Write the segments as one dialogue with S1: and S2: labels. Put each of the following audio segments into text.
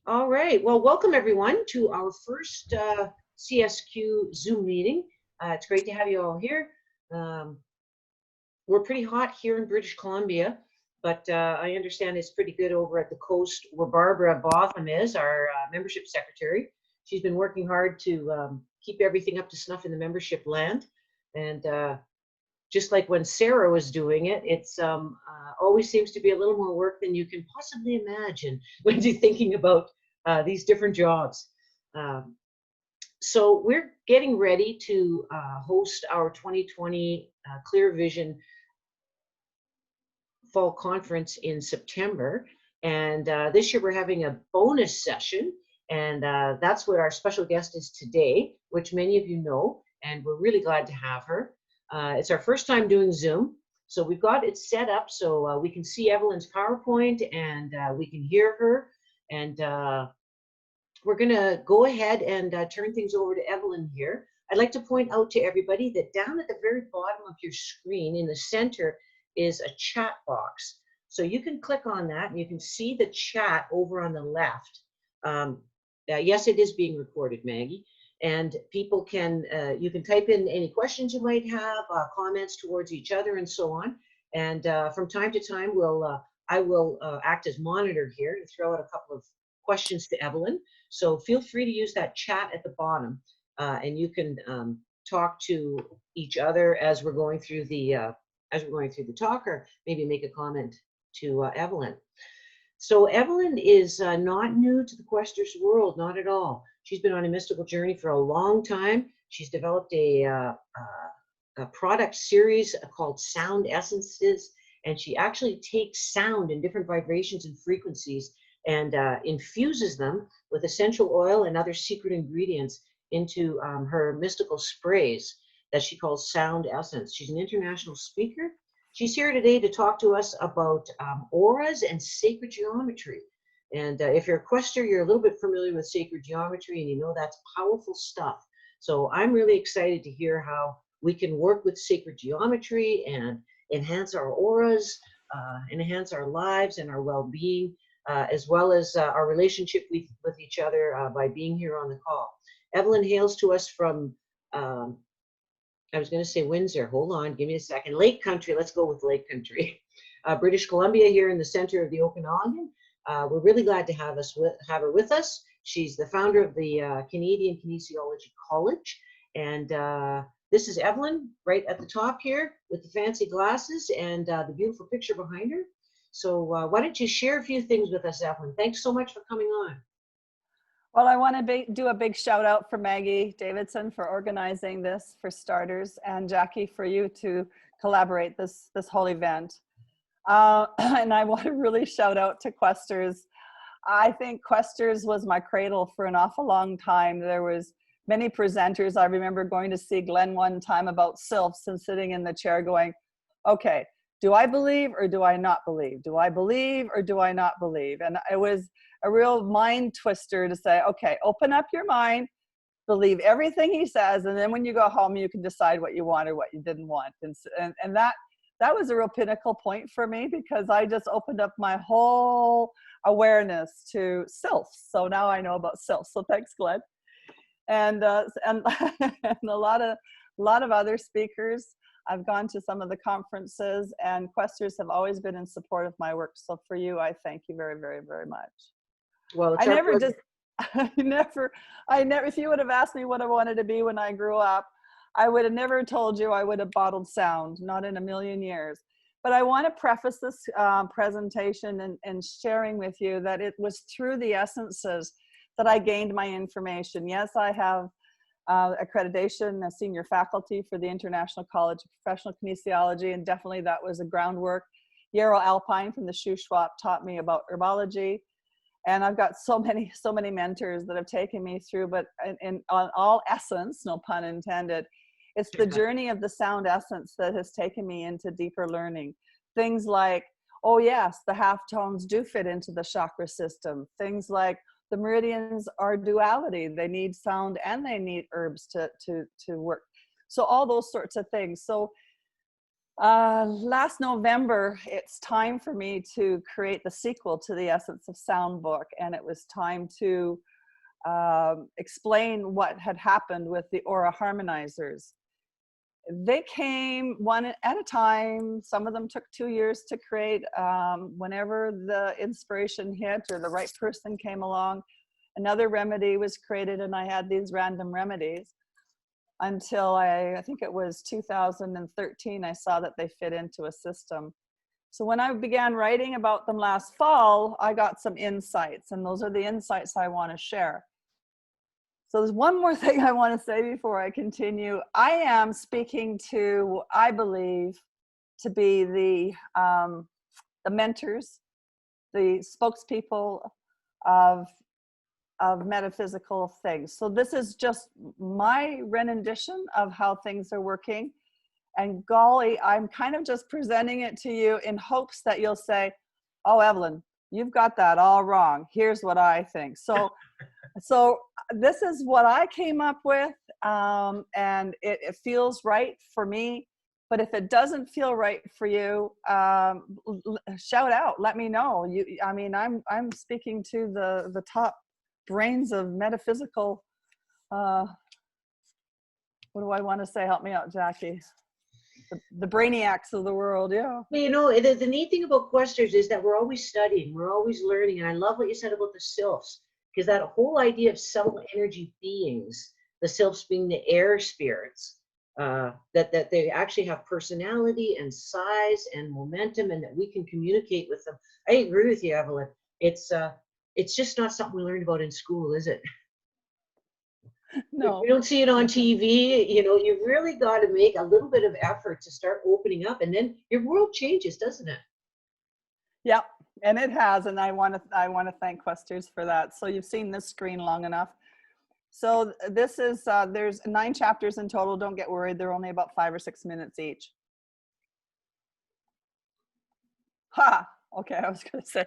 S1: All right. Well, welcome everyone to our first CSQ Zoom meeting. It's great to have you all here. Um, we're pretty hot here in British Columbia, but I understand it's pretty good over at the coast where Barbara Botham is, our membership secretary. She's been working hard to keep everything up to snuff in the membership land. And just like when Sarah was doing it, it's always seems to be a little more work than you can possibly imagine when you're thinking about these different jobs. Um, so we're getting ready to host our 2020 Clear Vision Fall Conference in September. And this year we're having a bonus session. And that's what our special guest is today, which many of you know. And we're really glad to have her. It's our first time doing Zoom. So we've got it set up so we can see Evelyn's PowerPoint and we can hear her. And we're going to go ahead and turn things over to Evelyn here. I'd like to point out to everybody that down at the very bottom of your screen in the center is a chat box. So you can click on that and you can see the chat over on the left. Yes, it is being recorded, Maggie. And people can, you can type in any questions you might have, comments towards each other and so on. And from time to time, I will act as monitor here to throw out a couple of questions to Evelyn. So feel free to use that chat at the bottom, and you can talk to each other as we're going through the talk, or maybe make a comment to Evelyn. So Evelyn is not new to the Questers world, not at all. She's been on a mystical journey for a long time. She's developed a product series called Sound Essences, and she actually takes sound in different vibrations and frequencies and infuses them with essential oil and other secret ingredients into her mystical sprays that she calls Sound Essence. She's an international speaker. She's here today to talk to us about auras and sacred geometry. And if you're a quester, you're a little bit familiar with sacred geometry and you know that's powerful stuff. So I'm really excited to hear how we can work with sacred geometry and enhance our auras, enhance our lives and our well-being, as well as our relationship with each other by being here on the call. Evelyn hails to us from, I was going to say Windsor. Hold on, give me a second. Lake Country. Let's go with Lake Country. British Columbia, here in the center of the Okanagan. We're really glad to have her with us. She's the founder of the Canadian Kinesiology College, and this is Evelyn right at the top here with the fancy glasses and the beautiful picture behind her. So why don't you share a few things with us, Evelyn? Thanks so much for coming on.
S2: Well, I want to do a big shout out for Maggie Davidson for organizing this, for starters, and Jackie for you to collaborate this whole event. And I want to really shout out to Questers. I think Questers was my cradle for an awful long time. There was many presenters. I remember going to see Glenn one time about sylphs and sitting in the chair going, okay, do I believe or do I not believe? Do I believe or do I not believe? And it was a real mind twister to say, okay, open up your mind, believe everything he says, and then when you go home, you can decide what you want or what you didn't want. And that was a real pinnacle point for me, because I just opened up my whole awareness to sylphs. So now I know about sylphs. So thanks, Glenn. And and a lot of other speakers. I've gone to some of the conferences, and Questers have always been in support of my work. So for you, I thank you very, very, very much.
S1: Well,
S2: I never, if you would have asked me what I wanted to be when I grew up, I would have never told you I would have bottled sound, not in a million years. But I want to preface this presentation and sharing with you that it was through the essences that I gained my information. Yes, I have accreditation as senior faculty for the International College of Professional Kinesiology, and definitely that was a groundwork. Yarrow Alpine from the Shuswap taught me about herbology, and I've got so many mentors that have taken me through, but on all essence, no pun intended, it's the journey of the sound essence that has taken me into deeper learning. Things like, oh yes, the half tones do fit into the chakra system. Things like the meridians are duality. They need sound and they need herbs to work. So all those sorts of things. So Last November, it's time for me to create the sequel to the Essence of Sound book, and it was time to explain what had happened with the aura harmonizers. They came one at a time. Some of them took 2 years to create. Whenever the inspiration hit or the right person came along, another remedy was created, and I had these random remedies until I think it was 2013, I saw that they fit into a system. So when I began writing about them last fall, I got some insights, and those are the insights I want to share. So there's one more thing I want to say before I continue. I am speaking to, I believe, to be the mentors, the spokespeople of metaphysical things. So this is just my rendition of how things are working. And golly, I'm kind of just presenting it to you in hopes that you'll say, oh, Evelyn, you've got that all wrong. Here's what I think. So this is what I came up with, and it feels right for me. But if it doesn't feel right for you, shout out, let me know. I mean, I'm speaking to the top brains of metaphysical, what do I want to say? Help me out, Jackie. The brainiacs of the world, yeah.
S1: Well, you know, the neat thing about Questers is that we're always studying, we're always learning. And I love what you said about the sylphs, because that whole idea of subtle energy beings, the sylphs being the air spirits, that they actually have personality and size and momentum, and that we can communicate with them. I agree with you, Evelyn. It's just not something we learned about in school, is it?
S2: No.
S1: We don't see it on TV. You know, you've really got to make a little bit of effort to start opening up, and then your world changes, doesn't it?
S2: Yeah, and it has, and I want to thank Questers for that. So you've seen this screen long enough. So this is there's 9 chapters in total. Don't get worried; they're only about 5 or 6 minutes each. Ha! Okay, I was going to say.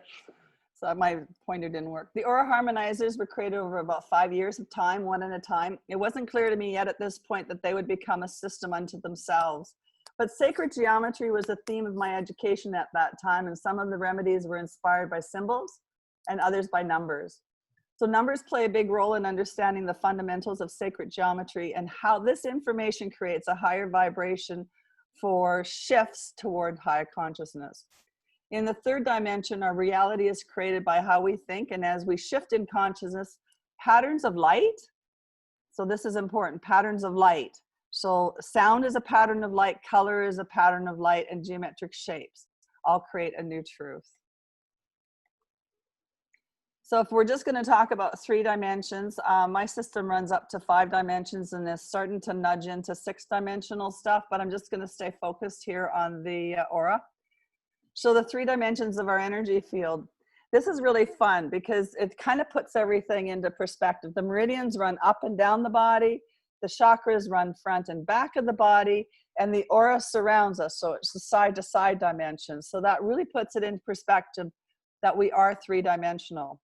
S2: So my pointer didn't work. The aura harmonizers were created over about 5 years of time, one at a time. It wasn't clear to me yet at this point that they would become a system unto themselves. But sacred geometry was a theme of my education at that time, and some of the remedies were inspired by symbols and others by numbers. So numbers play a big role in understanding the fundamentals of sacred geometry and how this information creates a higher vibration for shifts toward higher consciousness. In the 3rd dimension, our reality is created by how we think, and as we shift in consciousness, patterns of light, so this is important, patterns of light. So sound is a pattern of light, color is a pattern of light, and geometric shapes all create a new truth. So if we're just going to talk about 3 dimensions, my system runs up to 5 dimensions and is starting to nudge into 6-dimensional stuff, but I'm just going to stay focused here on the aura. So the 3 dimensions of our energy field. This is really fun because it kind of puts everything into perspective. The meridians run up and down the body, the chakras run front and back of the body, and the aura surrounds us. So it's the side-to-side dimension. So that really puts it in perspective that we are 3-dimensional.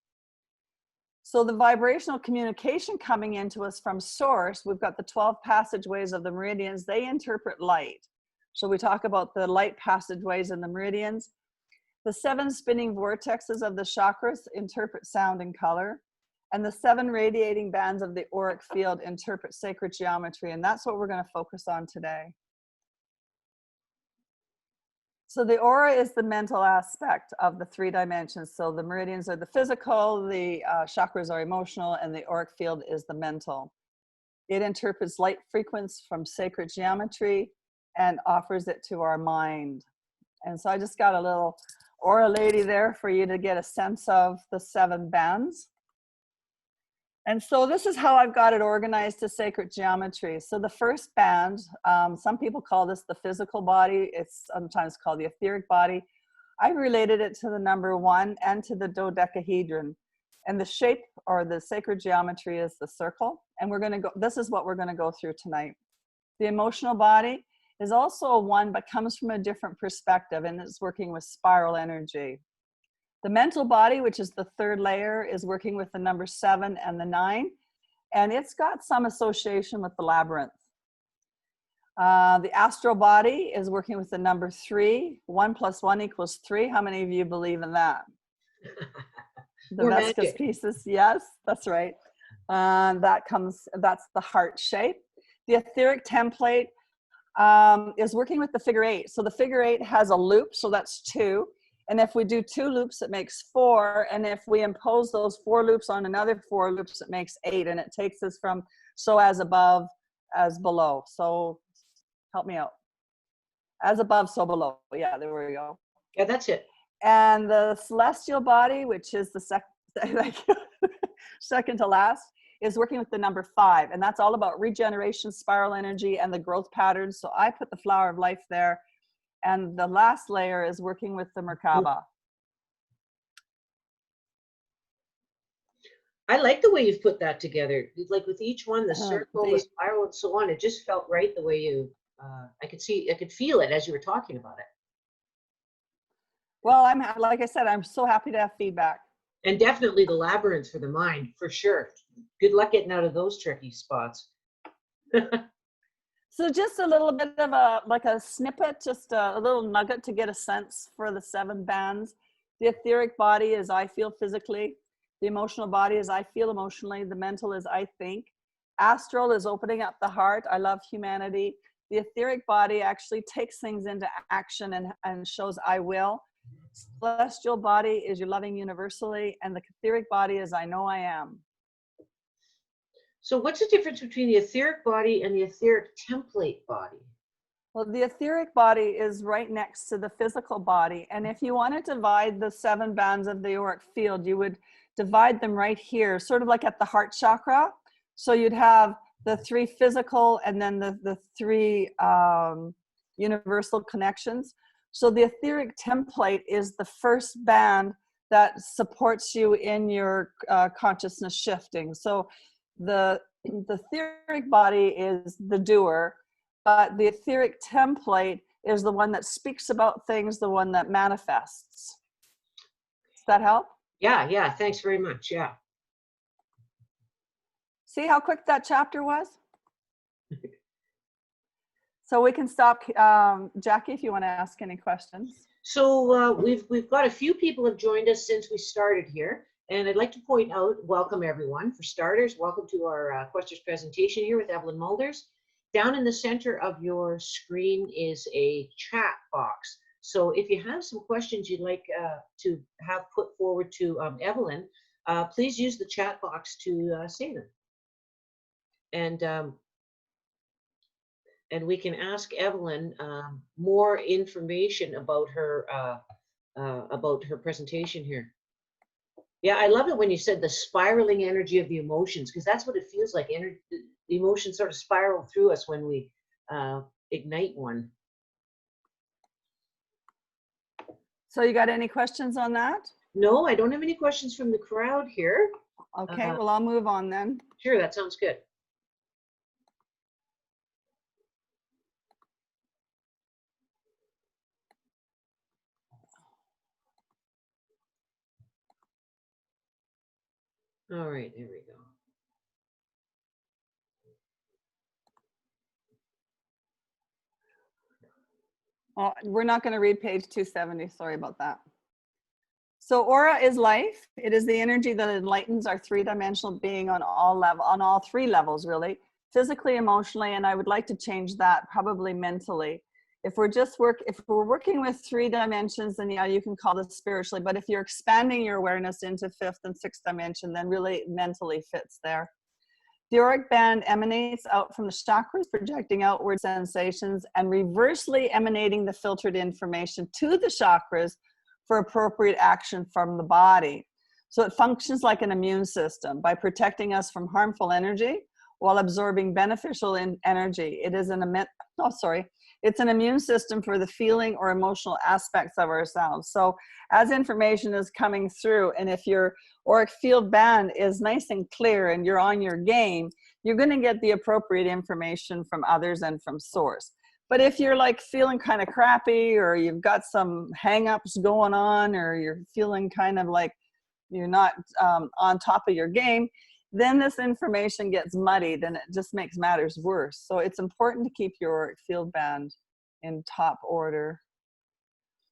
S2: So the vibrational communication coming into us from source, we've got the 12 passageways of the meridians. They interpret light. So we talk about the light passageways and the meridians. The 7 spinning vortexes of the chakras interpret sound and color. And the 7 radiating bands of the auric field interpret sacred geometry. And that's what we're going to focus on today. So the aura is the mental aspect of the 3 dimensions. So the meridians are the physical, the chakras are emotional, and the auric field is the mental. It interprets light frequency from sacred geometry and offers it to our mind. And so I just got a little aura lady there for you to get a sense of the 7 bands. And so this is how I've got it organized to sacred geometry. So the first band, some people call this the physical body. It's sometimes called the etheric body. I related it to the number 1 and to the dodecahedron. And the shape or the sacred geometry is the circle. And we're going to go, this is what we're going to go through tonight. The emotional body is also a 1, but comes from a different perspective, and it's working with spiral energy. The mental body, which is the 3rd layer, is working with the number 7 and the 9, and it's got some association with the labyrinth. The astral body is working with the number 3. 1 + 1 = 3. How many of you believe in that? The
S1: More
S2: Vescas
S1: magic.
S2: pieces, yes, that's right. That's the heart shape. The etheric template is working with the figure 8. So the figure 8 has a loop, so that's 2. And if we do 2 loops, it makes 4. And if we impose those 4 loops on another 4 loops, it makes 8. And it takes us from so as above, as below. So help me out. As above, so below. Yeah, there we go.
S1: Yeah, that's it.
S2: And the celestial body, which is the second to last, is working with the number 5. And that's all about regeneration, spiral energy, and the growth patterns. So I put the flower of life there. And the last layer is working with the Merkaba.
S1: I like the way you've put that together. Like with each one, the circle, the spiral, and so on. It just felt right the way you. I could feel it as you were talking about it.
S2: Well, like I said, I'm so happy to have feedback.
S1: And definitely the labyrinth for the mind, for sure. Good luck getting out of those tricky spots.
S2: So just a little bit of a snippet, just a little nugget to get a sense for the 7 bands. The etheric body is I feel physically. The emotional body is I feel emotionally. The mental is I think. Astral is opening up the heart. I love humanity. The etheric body actually takes things into action and shows I will. Celestial body is you're loving universally. And the etheric body is I know I am.
S1: So what's the difference between the etheric body and the etheric template body?
S2: Well, the etheric body is right next to the physical body. And if you want to divide the 7 bands of the auric field, you would divide them right here, sort of like at the heart chakra. So you'd have the 3 physical and then the 3 universal connections. So the etheric template is the first band that supports you in your consciousness shifting. So the etheric body is the doer, but the etheric template is the one that speaks about things, the one that manifests. Does that help?
S1: Yeah, thanks very much, yeah.
S2: See how quick that chapter was? So we can stop, Jackie, if you want to ask any questions.
S1: So we've got a few people have joined us since we started here. And I'd like to point out, welcome everyone. For starters, welcome to our Questers presentation here with Evelyn Mulders. Down in the center of your screen is a chat box. So if you have some questions you'd like to have put forward to Evelyn, please use the chat box to say them. And we can ask Evelyn more information about her presentation here. Yeah, I love it when you said the spiraling energy of the emotions, because that's what it feels like. The emotions sort of spiral through us when we ignite one.
S2: So you got any questions on that?
S1: No, I don't have any questions from the crowd here.
S2: Okay, well, I'll move on then.
S1: Sure, that sounds good. All right, there we go.
S2: Well, we're not going to read page 270. Sorry about that. So aura is life. It is the energy that enlightens our 3-dimensional being on all 3 levels, really, physically, emotionally, and I would like to change that, probably mentally. If we're working with 3 dimensions, then yeah, you can call this spiritually. But if you're expanding your awareness into 5th and 6th dimension, then really mentally fits there. The auric band emanates out from the chakras, projecting outward sensations and reversely emanating the filtered information to the chakras for appropriate action from the body. So it functions like an immune system by protecting us from harmful energy while absorbing beneficial energy. It's an immune system for the feeling or emotional aspects of ourselves. So as information is coming through, and if your auric field band is nice and clear and you're on your game, you're going to get the appropriate information from others and from source. But if you're like feeling kind of crappy, or you've got some hang-ups going on, or you're feeling kind of like you're not on top of your game, then this information gets muddied and it just makes matters worse. So it's important to keep your auric field band in top order.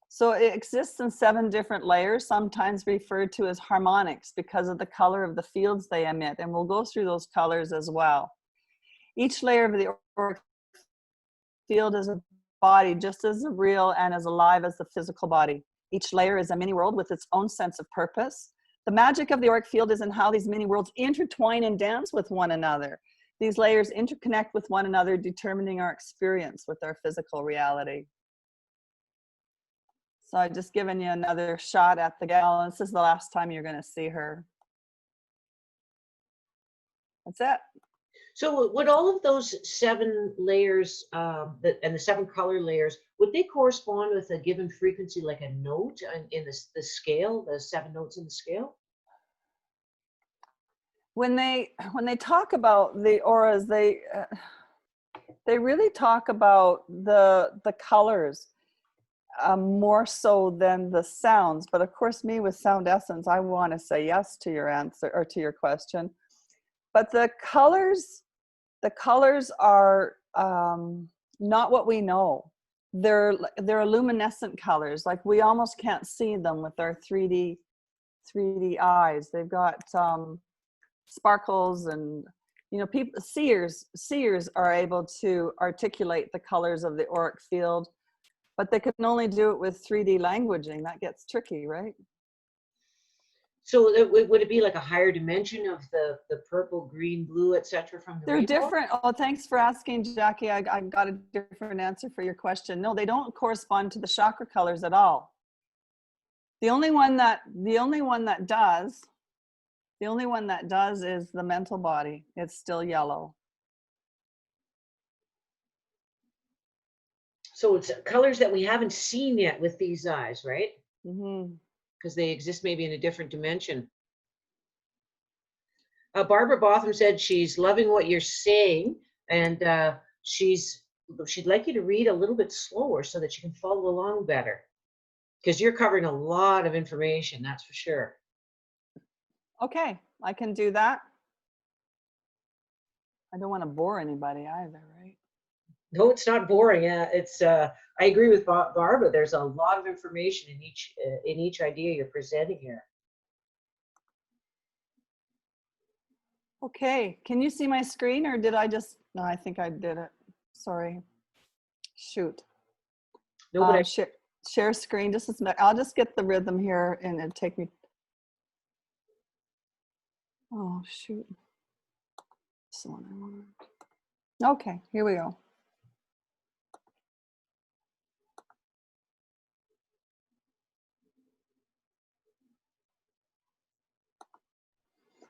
S2: So it exists in 7 different layers, sometimes referred to as harmonics because of the color of the fields they emit. And we'll go through those colors as well. Each layer of the auric field is a body just as real and as alive as the physical body. Each layer is a mini world with its own sense of purpose. The magic of the auric field is in how these mini worlds intertwine and dance with one another. These layers interconnect with one another, determining our experience with our physical reality. So I've just given you another shot at the gal. This is the last time you're going to see her. That's it.
S1: So would all of those 7 layers and the 7 color layers, would they correspond with a given frequency, like a note in the scale, the 7 notes in the scale?
S2: When they talk about the auras, they really talk about the colors more so than the sounds. But of course, me with sound essence, I want to say yes to your answer or to your question. But the colors are not what we know. They're luminescent colors. Like we almost can't see them with our 3D eyes. They've got sparkles, and people, seers are able to articulate the colors of the auric field, but they can only do it with 3D languaging. That gets tricky, right?
S1: So would it be like a higher dimension of the purple, green, blue, etc. from the
S2: They're
S1: rainbow?
S2: different. Oh, thanks for asking, Jackie. I got a different answer for your question. No, they don't correspond to the chakra colors at all. The only one that does is the mental body. It's still yellow.
S1: So it's colors that we haven't seen yet with these eyes, right?
S2: Mm-hmm.
S1: Because they exist maybe in a different dimension. Barbara Botham said she's loving what you're saying, and she'd like you to read a little bit slower so that you can follow along better. Because you're covering a lot of information, that's for sure. Okay,
S2: I can do that. I don't want to bore anybody either, right?
S1: No, it's not boring. It's I agree with Barbara. There's a lot of information in each idea you're presenting here.
S2: Okay, can you see my screen, or did I just? No, I think I did it. Sorry. Shoot.
S1: No, but
S2: share screen. Just a minute. I'll just get the rhythm here, and it'll take me. Oh shoot. This one I want. Okay, here we go.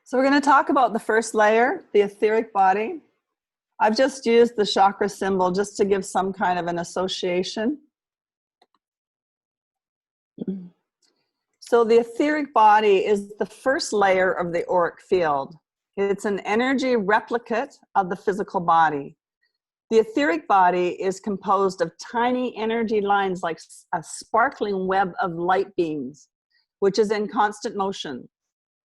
S2: So we're going to talk about the first layer, the etheric body. I've just used the chakra symbol just to give some kind of an association. So the etheric body is the first layer of the auric field. It's an energy replicate of the physical body. The etheric body is composed of tiny energy lines like a sparkling web of light beams, which is in constant motion.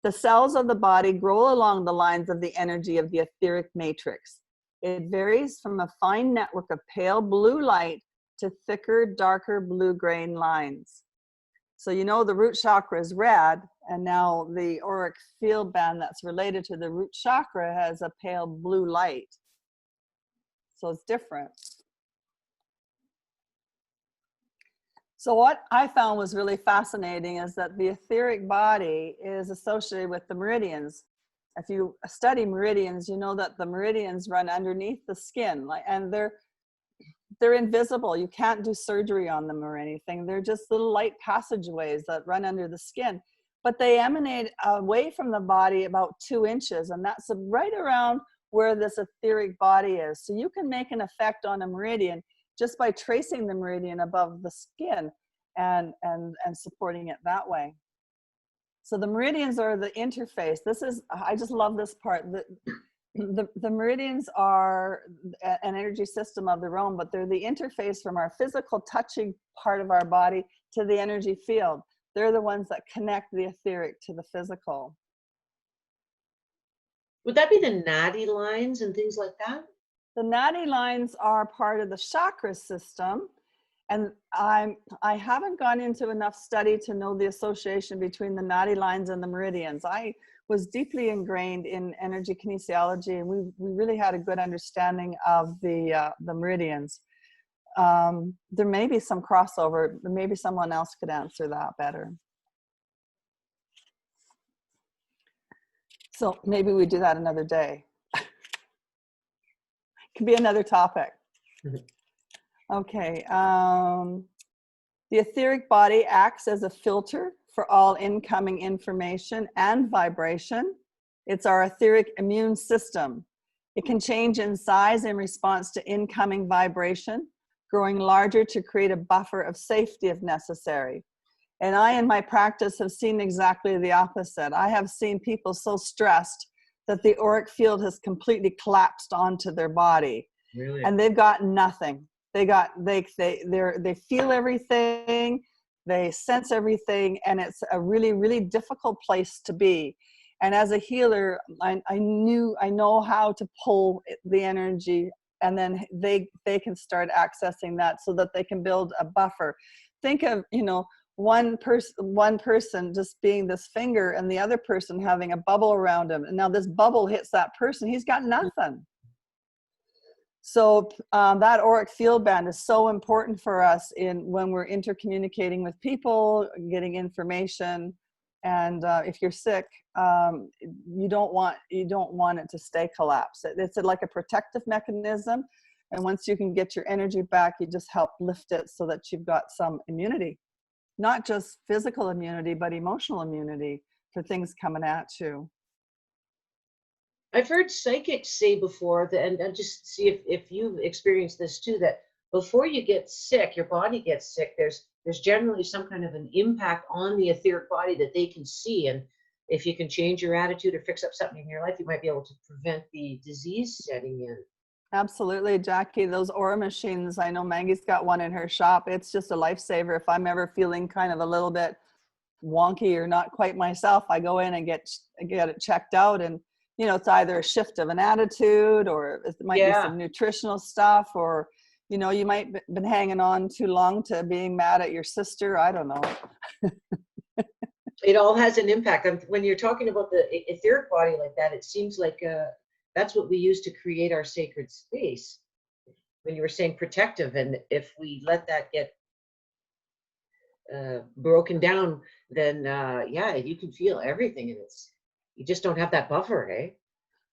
S2: The cells of the body grow along the lines of the energy of the etheric matrix. It varies from a fine network of pale blue light to thicker, darker blue-green lines. So you know the root chakra is red, and now the auric field band that's related to the root chakra has a pale blue light. So it's different. So what I found was really fascinating is that the etheric body is associated with the meridians. If you study meridians, you know that the meridians run underneath the skin, and they're invisible. You can't do surgery on them or anything. They're just little light passageways that run under the skin, but they emanate away from the body about 2 inches, and that's right around where this etheric body is. So you can make an effect on a meridian just by tracing the meridian above the skin and supporting it that way. So the meridians are the interface. I just love this part. The meridians are an energy system of their own, but they're the interface from our physical touching part of our body to the energy field. They're the ones that connect the etheric to the physical.
S1: Would that be the natty lines and things like that?
S2: The natty lines are part of the chakra system. And I haven't gone into enough study to know the association between the natty lines and the meridians. I was deeply ingrained in energy kinesiology, and we really had a good understanding of the meridians. There may be some crossover. Maybe someone else could answer that better. So maybe we do that another day. Could be another topic. Okay. The etheric body acts as a filter for all incoming information and vibration. It's our etheric immune system. It can change in size in response to incoming vibration, growing larger to create a buffer of safety if necessary. And I, in my practice, have seen exactly the opposite. I have seen people so stressed that the auric field has completely collapsed onto their body.
S1: Really?
S2: And they've got nothing. They feel everything, they sense everything, and it's a really, really difficult place to be. And as a healer, I know how to pull the energy, and then they can start accessing that so that they can build a buffer. Think of, one person just being this finger and the other person having a bubble around him. And now this bubble hits that person, he's got nothing. So that auric field band is so important for us when we're intercommunicating with people, getting information. And if you're sick, you don't want it to stay collapsed. It's like a protective mechanism. And once you can get your energy back, you just help lift it so that you've got some immunity, not just physical immunity, but emotional immunity for things coming at you.
S1: I've heard psychics say before that, and just see if you've experienced this too, that before you get sick, your body gets sick, there's generally some kind of an impact on the etheric body that they can see. And if you can change your attitude or fix up something in your life, you might be able to prevent the disease setting in.
S2: Absolutely, Jackie. Those aura machines, I know Maggie's got one in her shop. It's just a lifesaver. If I'm ever feeling kind of a little bit wonky or not quite myself, I go in and get it checked out. And it's either a shift of an attitude, or it might be some nutritional stuff, or you might have been hanging on too long to being mad at your sister. I don't know.
S1: It all has an impact. When you're talking about the etheric body like that, it seems like that's what we use to create our sacred space. When you were saying protective, and if we let that get broken down, then you can feel everything, and you just don't have that buffer, eh?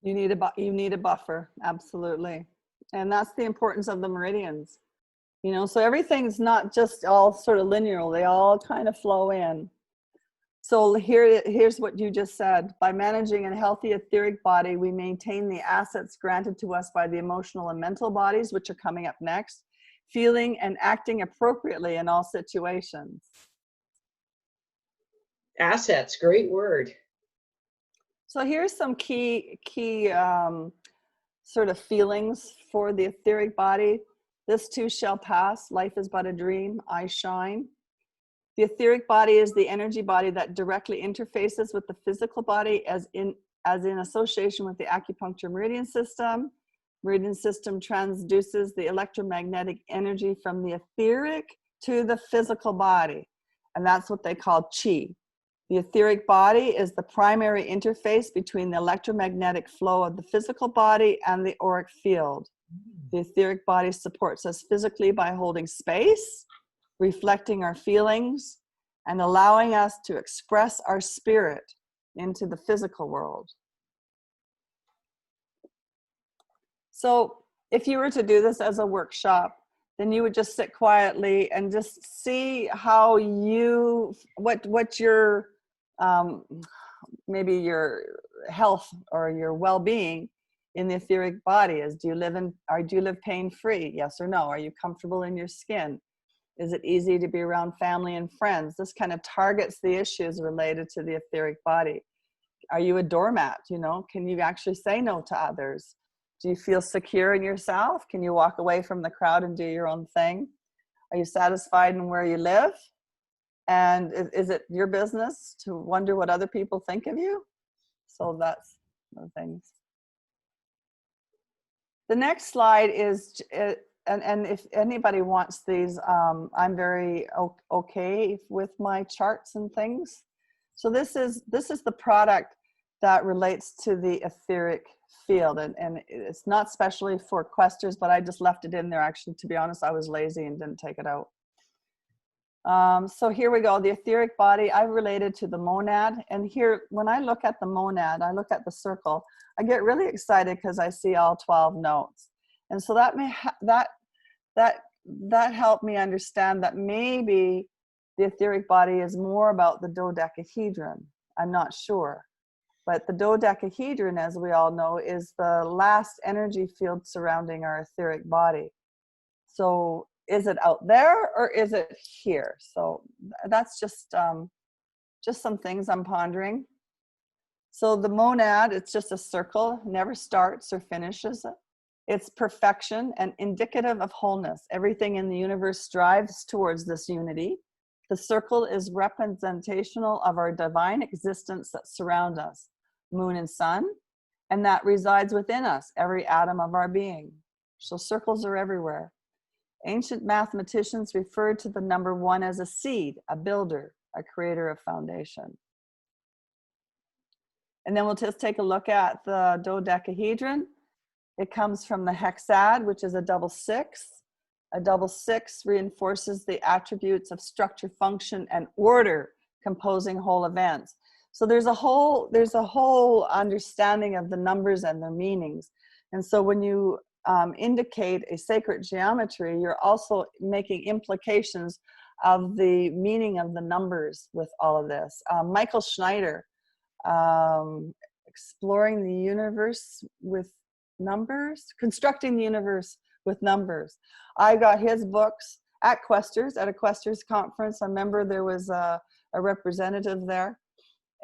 S2: You need a buffer, absolutely. And that's the importance of the meridians. So everything's not just all sort of linear, they all kind of flow in. So here's what you just said. By managing a healthy etheric body, we maintain the assets granted to us by the emotional and mental bodies, which are coming up next, feeling and acting appropriately in all situations.
S1: Assets, great word.
S2: So here's some key sort of feelings for the etheric body. This too shall pass. Life is but a dream. I shine. The etheric body is the energy body that directly interfaces with the physical body, as in association with the acupuncture meridian system. Meridian system transduces the electromagnetic energy from the etheric to the physical body, and that's what they call chi. The etheric body is the primary interface between the electromagnetic flow of the physical body and the auric field. The etheric body supports us physically by holding space, reflecting our feelings, and allowing us to express our spirit into the physical world. So if you were to do this as a workshop, then you would just sit quietly and just see how what your maybe your health or your well-being in the etheric body is. Do you live pain-free? Yes or no? Are you comfortable in your skin? Is it easy to be around family and friends? This kind of targets the issues related to the etheric body. Are you a doormat? Can you actually say no to others? Do you feel secure in yourself? Can you walk away from the crowd and do your own thing? Are you satisfied in where you live? And is it your business to wonder what other people think of you? So that's the things. The next slide is, and if anybody wants these, I'm very okay with my charts and things. So this is the product that relates to the etheric field, and it's not specially for questers, but I just left it in there. Actually, to be honest, I was lazy and didn't take it out. So here we go, the etheric body. I related to the monad, and here, when I look at the monad, I look at the circle, I get really excited because I see all 12 notes. And so that that helped me understand that maybe the etheric body is more about the dodecahedron. I'm not sure. But the dodecahedron, as we all know, is the last energy field surrounding our etheric body. So is it out there or is it here? So that's just some things I'm pondering. So the monad, it's just a circle, never starts or finishes. It's perfection and indicative of wholeness. Everything in the universe strives towards this unity. The circle is representational of our divine existence that surround us, moon and sun, and that resides within us, every atom of our being. So circles are everywhere. Ancient mathematicians referred to the number 1 as a seed, a builder, a creator of foundation. And then we'll just take a look at the dodecahedron. It comes from the hexad, which is a double 6. A double 6 reinforces the attributes of structure, function, and order composing whole events. So there's a whole understanding of the numbers and their meanings. And so when you indicate a sacred geometry, you're also making implications of the meaning of the numbers with all of this. Michael Schneider, exploring the universe with numbers, constructing the universe with numbers. I got his books at Questers, at a Questers conference. I remember there was a representative there,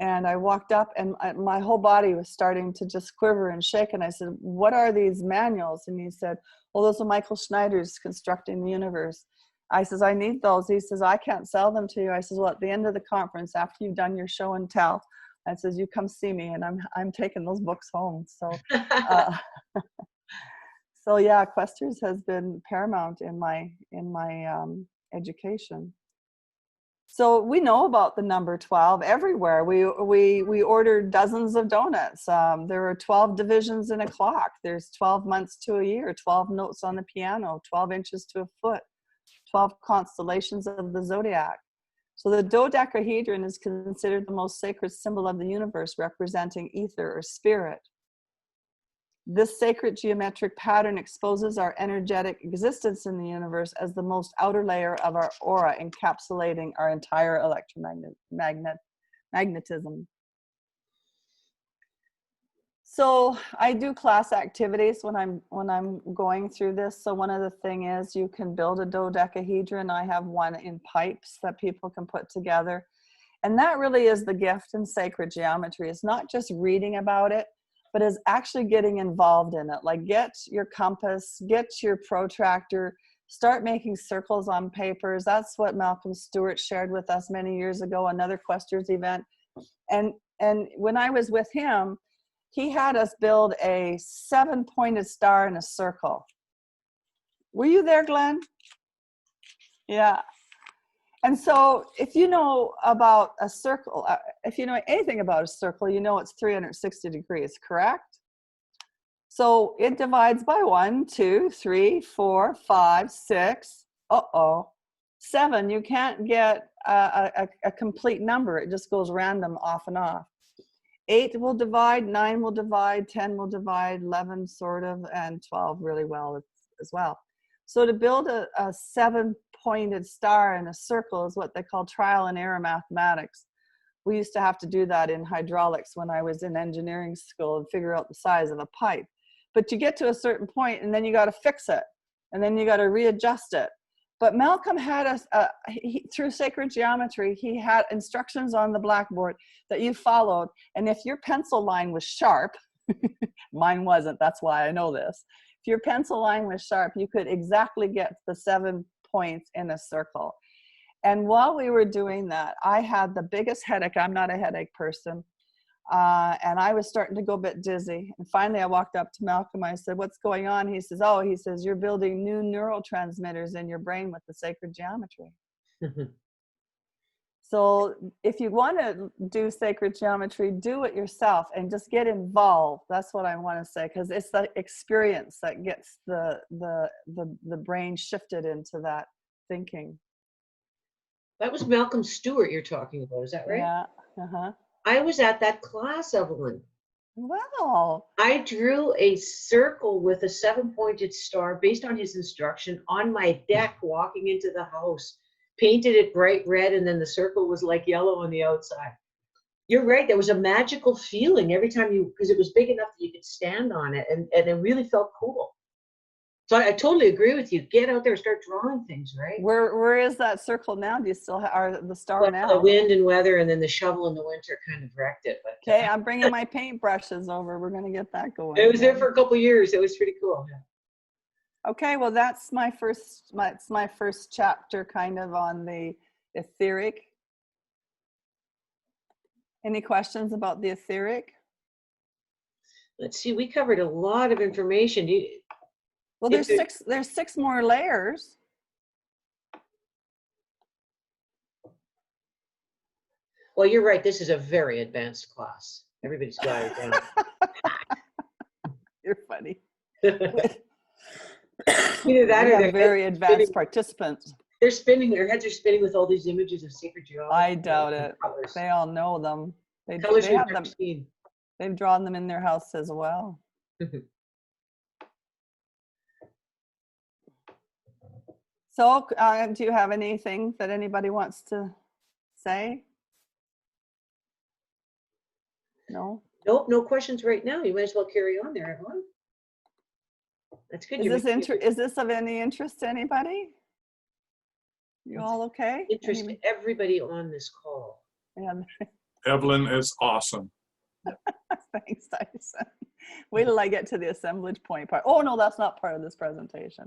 S2: and I walked up and my whole body was starting to just quiver and shake. And I said, what are these manuals? And he said, well, those are Michael Schneider's Constructing the Universe. I says, I need those. He says, I can't sell them to you. I says, well, at the end of the conference, after you've done your show and tell, I says, you come see me, and I'm taking those books home. So, so yeah, Questers has been paramount in my education. So we know about the number 12 everywhere. We ordered dozens of donuts. There are 12 divisions in a clock. There's 12 months to a year, 12 notes on the piano, 12 inches to a foot, 12 constellations of the zodiac. So the dodecahedron is considered the most sacred symbol of the universe, representing ether or spirit. This sacred geometric pattern exposes our energetic existence in the universe as the most outer layer of our aura, encapsulating our entire magnetism. So I do class activities when I'm going through this. So one of the things is you can build a dodecahedron. I have one in pipes that people can put together. And that really is the gift in sacred geometry. It's not just reading about it, but is actually getting involved in it. Like, get your compass, get your protractor, start making circles on papers. That's what Malcolm Stewart shared with us many years ago, another Questers event. And when I was with him, he had us build a 7-pointed star in a circle. Were you there, Glenn? Yeah. And so if you know about a circle, if you know anything about a circle, you know it's 360 degrees, correct? So it divides by 1, 2, 3, 4, 5, 6, 7. You can't get a complete number. It just goes random off and off. 8 will divide, 9 will divide, 10 will divide, 11 sort of, and 12 really well as well. So to build a 7-pointed star in a circle is what they call trial and error mathematics. We used to have to do that in hydraulics when I was in engineering school and figure out the size of a pipe. But you get to a certain point and then you got to fix it, and then you got to readjust it. But Malcolm had us, through sacred geometry, he had instructions on the blackboard that you followed. And if your pencil line was sharp, mine wasn't, that's why I know this. If your pencil line was sharp, you could exactly get the 7 points in a circle. And while we were doing that, I had the biggest headache. I'm not a headache person. And I was starting to go a bit dizzy. And finally I walked up to Malcolm. I said, what's going on? He says, oh, he says, you're building new neurotransmitters in your brain with the sacred geometry. So if you want to do sacred geometry, do it yourself and just get involved. That's what I want to say, because it's the experience that gets the brain shifted into that thinking.
S1: That was Malcolm Stewart you're talking about, is that right?
S2: Yeah. Uh-huh.
S1: I was at that class, Evelyn.
S2: Wow.
S1: I drew a circle with a 7-pointed star based on his instruction on my deck walking into the house. Painted it bright red, and then the circle was like yellow on the outside. You're right. There was a magical feeling every time because it was big enough that you could stand on it, and it really felt cool. So I totally agree with you. Get out there and start drawing things, right?
S2: Where is that circle now? Do you still have the star
S1: Well,
S2: now?
S1: the wind and weather, and then the shovel in the winter kind of wrecked it. But
S2: okay, I'm bringing my paintbrushes over. We're going to get that going.
S1: It was there for a couple of years. It was pretty cool. Yeah.
S2: Okay, well, that's my first chapter, kind of on the etheric. Any questions about the etheric?
S1: Let's see. We covered a lot of information.
S2: Well, there's six more layers.
S1: Well, you're right. This is a very advanced class. Everybody's got it down.
S2: You're funny.
S1: Either that or
S2: they're very advanced participants.
S1: They're spinning. Their heads are spinning with all these images of sacred geometry.
S2: I doubt it.
S1: Colors.
S2: They all know them. They
S1: have
S2: them.
S1: Seen.
S2: They've drawn them in their house as well. So, do you have anything that anybody wants to say? No?
S1: Nope, no questions right now. You might as well carry on there, Evelyn. That's good.
S2: Is this of any interest to anybody? You all okay?
S1: Interest everybody on this call.
S2: Yeah.
S3: Evelyn is awesome.
S2: Thanks, Tyson. Wait till I get to the assemblage point part. Oh, no, that's not part of this presentation.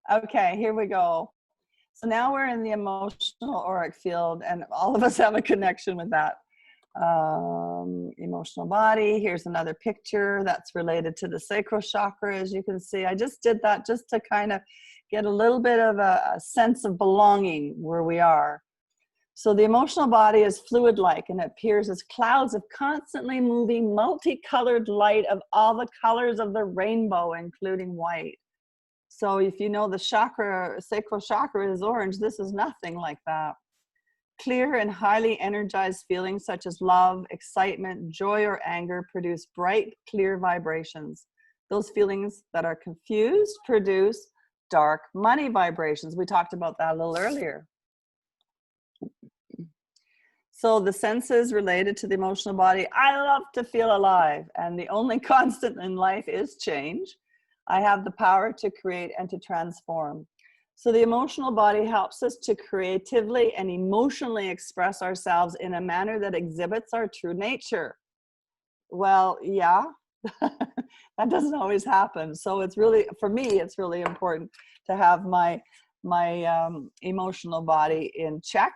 S2: Okay, here we go. So now we're in the emotional auric field, and all of us have a connection with that. Emotional body. Here's another picture that's related to the sacral chakra. As you can see, I just did that just to kind of get a little bit of a sense of belonging where we are. So the emotional body is fluid-like, and it appears as clouds of constantly moving multicolored light of all the colors of the rainbow, including white. So if you know the sacral chakra is orange, this is nothing like that. Clear and highly energized feelings such as love, excitement, joy, or anger produce bright, clear vibrations. Those feelings that are confused produce dark, money vibrations. We talked about that a little earlier. So the senses related to the emotional body, I love to feel alive, and the only constant in life is change. I have the power to create and to transform. So the emotional body helps us to creatively and emotionally express ourselves in a manner that exhibits our true nature. Well, yeah, that doesn't always happen. So it's really, for me, it's really important to have my emotional body in check.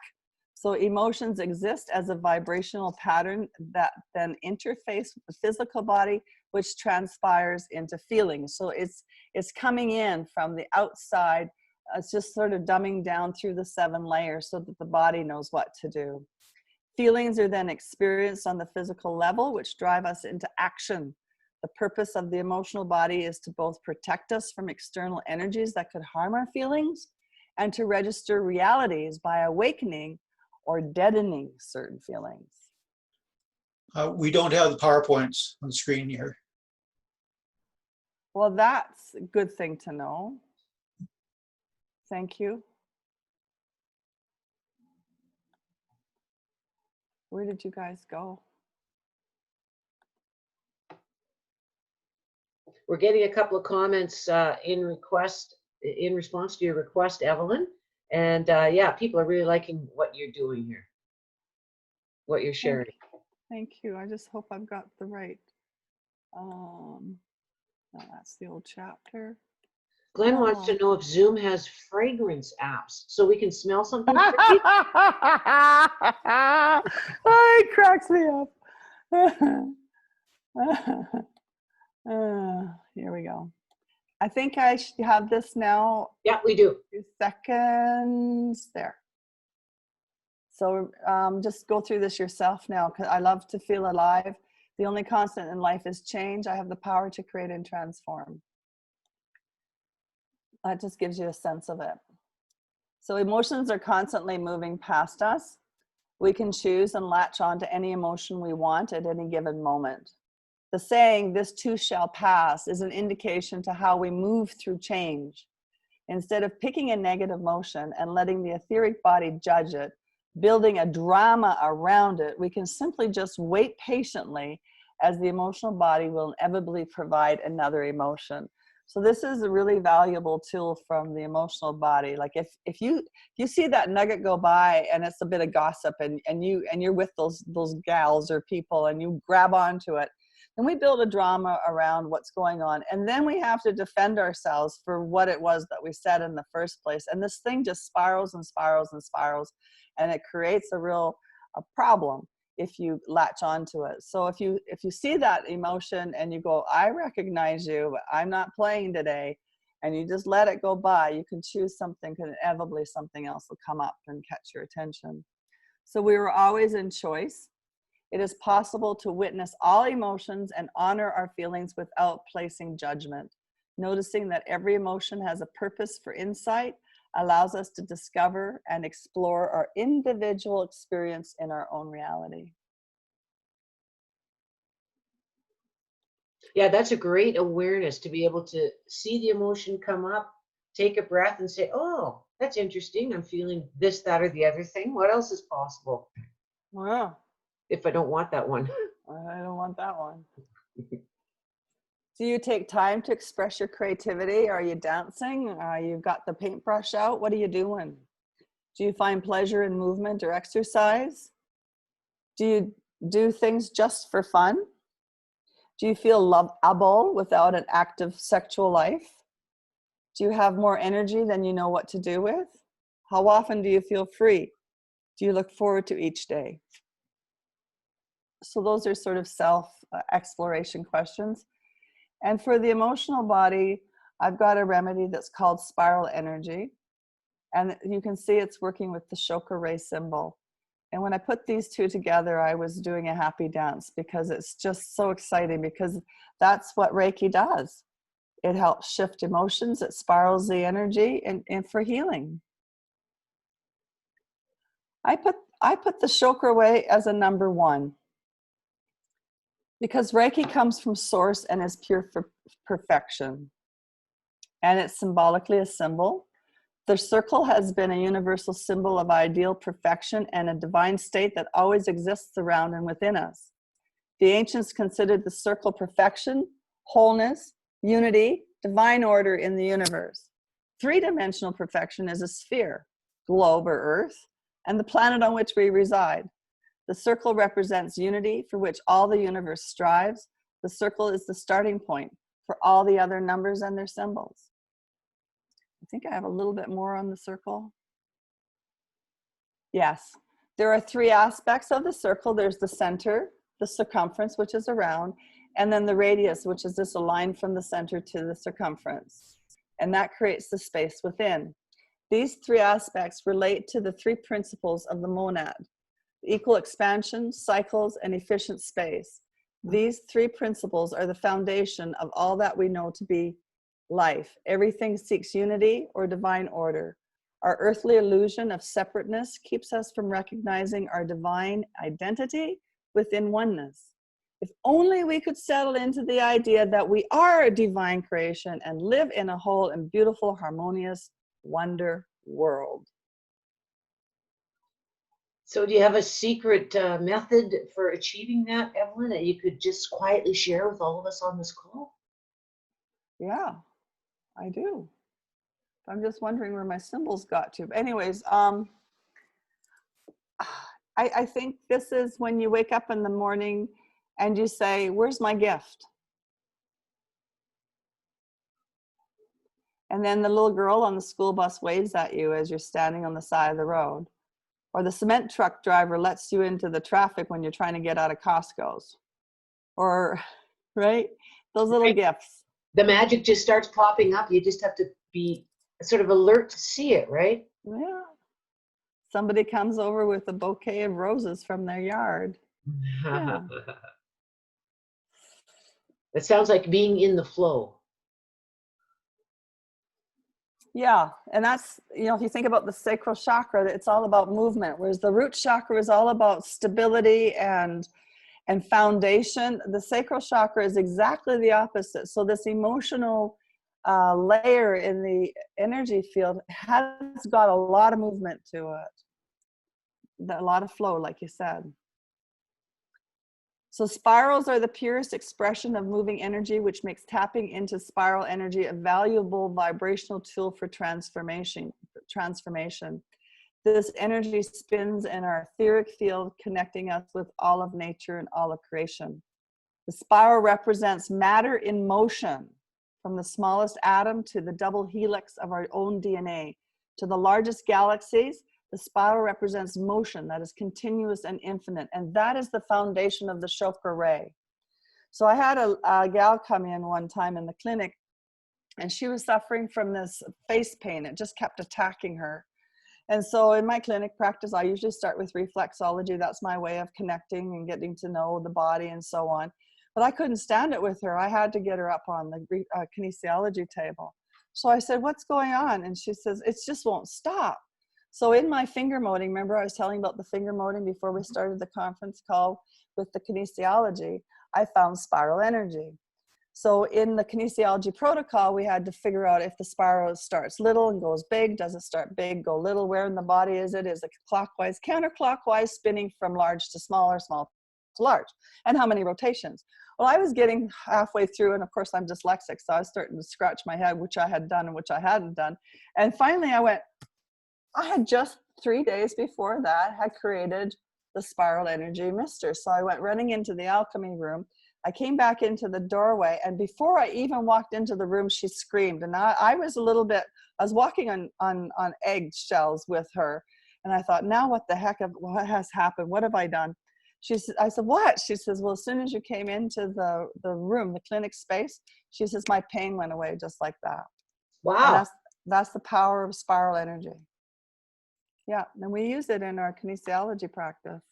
S2: So emotions exist as a vibrational pattern that then interface with the physical body, which transpires into feelings. So it's coming in from the outside. It's just sort of dumbing down through the 7 layers so that the body knows what to do. Feelings are then experienced on the physical level, which drive us into action. The purpose of the emotional body is to both protect us from external energies that could harm our feelings and to register realities by awakening or deadening certain feelings.
S4: We don't have the PowerPoints on the screen here.
S2: Well, that's a good thing to know. Thank you. Where did you guys go?
S1: We're getting a couple of comments in response to your request, Evelyn. And yeah, people are really liking what you're doing here, what you're sharing.
S2: Thank you. I just hope I've got the right. No, that's the old chapter.
S1: Glenn wants to know if Zoom has fragrance apps so we can smell something pretty.
S2: Oh, it cracks me up. Here we go. I think I should have this now.
S1: Yeah, we do.
S2: 2 seconds there. So just go through this yourself now, because I love to feel alive. The only constant in life is change. I have the power to create and transform. That just gives you a sense of it. So emotions are constantly moving past us. We can choose and latch on to any emotion we want at any given moment. The saying, "this too shall pass," is an indication to how we move through change. Instead of picking a negative emotion and letting the etheric body judge it, building a drama around it, we can simply just wait patiently, as the emotional body will inevitably provide another emotion. So this is a really valuable tool from the emotional body. Like if you see that nugget go by and it's a bit of gossip and you're with those gals or people and you grab onto it, then we build a drama around what's going on, and then we have to defend ourselves for what it was that we said in the first place. And this thing just spirals and spirals and spirals, and it creates a problem if you latch onto it. So if you see that emotion and you go, "I recognize you, but I'm not playing today," and you just let it go by, you can choose something, because inevitably something else will come up and catch your attention. So we were always in choice. It is possible to witness all emotions and honor our feelings without placing judgment. Noticing that every emotion has a purpose for insight allows us to discover and explore our individual experience in our own reality.
S1: Yeah, that's a great awareness to be able to see the emotion come up, take a breath and say, "Oh, that's interesting. I'm feeling this, that, or the other thing. What else is possible
S2: Wow,
S1: if I don't want that one?"
S2: I don't want that one. Do you take time to express your creativity? Are you dancing? You've got the paintbrush out? What are you doing? Do you find pleasure in movement or exercise? Do you do things just for fun? Do you feel lovable without an active sexual life? Do you have more energy than you know what to do with? How often do you feel free? Do you look forward to each day? So those are sort of self-exploration questions. And for the emotional body, I've got a remedy that's called spiral energy. And you can see it's working with the chakra ray symbol. And when I put these two together, I was doing a happy dance, because it's just so exciting, because that's what Reiki does. It helps shift emotions, it spirals the energy, and for healing. I put the chakra ray as a number 1, because Reiki comes from source and is pure for perfection. And it's symbolically a symbol. The circle has been a universal symbol of ideal perfection and a divine state that always exists around and within us. The ancients considered the circle perfection, wholeness, unity, divine order in the universe. 3-dimensional perfection is a sphere, globe or earth, and the planet on which we reside. The circle represents unity, for which all the universe strives. The circle is the starting point for all the other numbers and their symbols. I think I have a little bit more on the circle. Yes, there are 3 aspects of the circle. There's the center, the circumference, which is around, and then the radius, which is just a line from the center to the circumference. And that creates the space within. These 3 aspects relate to the 3 principles of the monad: equal expansion, cycles, and efficient space. These 3 principles are the foundation of all that we know to be life. Everything seeks unity or divine order. Our earthly illusion of separateness keeps us from recognizing our divine identity within oneness. If only we could settle into the idea that we are a divine creation and live in a whole and beautiful, harmonious wonder world.
S1: So do you have a secret method for achieving that, Evelyn, that you could just quietly share with all of us on this call?
S2: Yeah, I do. I'm just wondering where my symbols got to. But anyways, I think this is when you wake up in the morning and you say, "Where's my gift?" And then the little girl on the school bus waves at you as you're standing on the side of the road. Or the cement truck driver lets you into the traffic when you're trying to get out of Costco's. Or, right? Those little
S1: Right.
S2: gifts.
S1: The magic just starts popping up. You just have to be sort of alert to see it, right?
S2: Yeah. Somebody comes over with a bouquet of roses from their yard. Yeah.
S1: It sounds like being in the flow.
S2: Yeah, and that's, you know, if you think about the sacral chakra, it's all about movement, whereas the root chakra is all about stability and foundation. The sacral chakra is exactly the opposite. So this emotional layer in the energy field has got a lot of movement to it, a lot of flow, like you said. So spirals are the purest expression of moving energy, which makes tapping into spiral energy a valuable vibrational tool for transformation. This energy spins in our etheric field, connecting us with all of nature and all of creation. The spiral represents matter in motion, from the smallest atom to the double helix of our own DNA. To the largest galaxies, the spiral represents motion that is continuous and infinite, and that is the foundation of the chakra ray. So I had a gal come in one time in the clinic, and she was suffering from this face pain. It just kept attacking her. And so in my clinic practice, I usually start with reflexology. That's my way of connecting and getting to know the body and so on. But I couldn't stand it with her. I had to get her up on the kinesiology table. So I said, "What's going on?" And she says, "It just won't stop." So in my finger moding, remember I was telling about the finger moding before we started the conference call with the kinesiology, I found spiral energy. So in the kinesiology protocol, we had to figure out if the spiral starts little and goes big. Does it start big, go little? Where in the body is it? Is it clockwise, counterclockwise, spinning from large to small or small to large? And how many rotations? Well, I was getting halfway through, and of course I'm dyslexic, so I was starting to scratch my head, which I had done and which I hadn't done. And finally I went, I had just 3 days before that had created the spiral energy mister. So I went running into the alchemy room. I came back into the doorway, and before I even walked into the room, she screamed. And I was a little bit, I was walking on eggshells with her. And I thought, now what the heck, what has happened? What have I done? I said, what? She says, well, as soon as you came into the room, the clinic space, she says, my pain went away just like that.
S1: Wow.
S2: And that's the power of spiral energy. Yeah, and we use it in our kinesiology practice.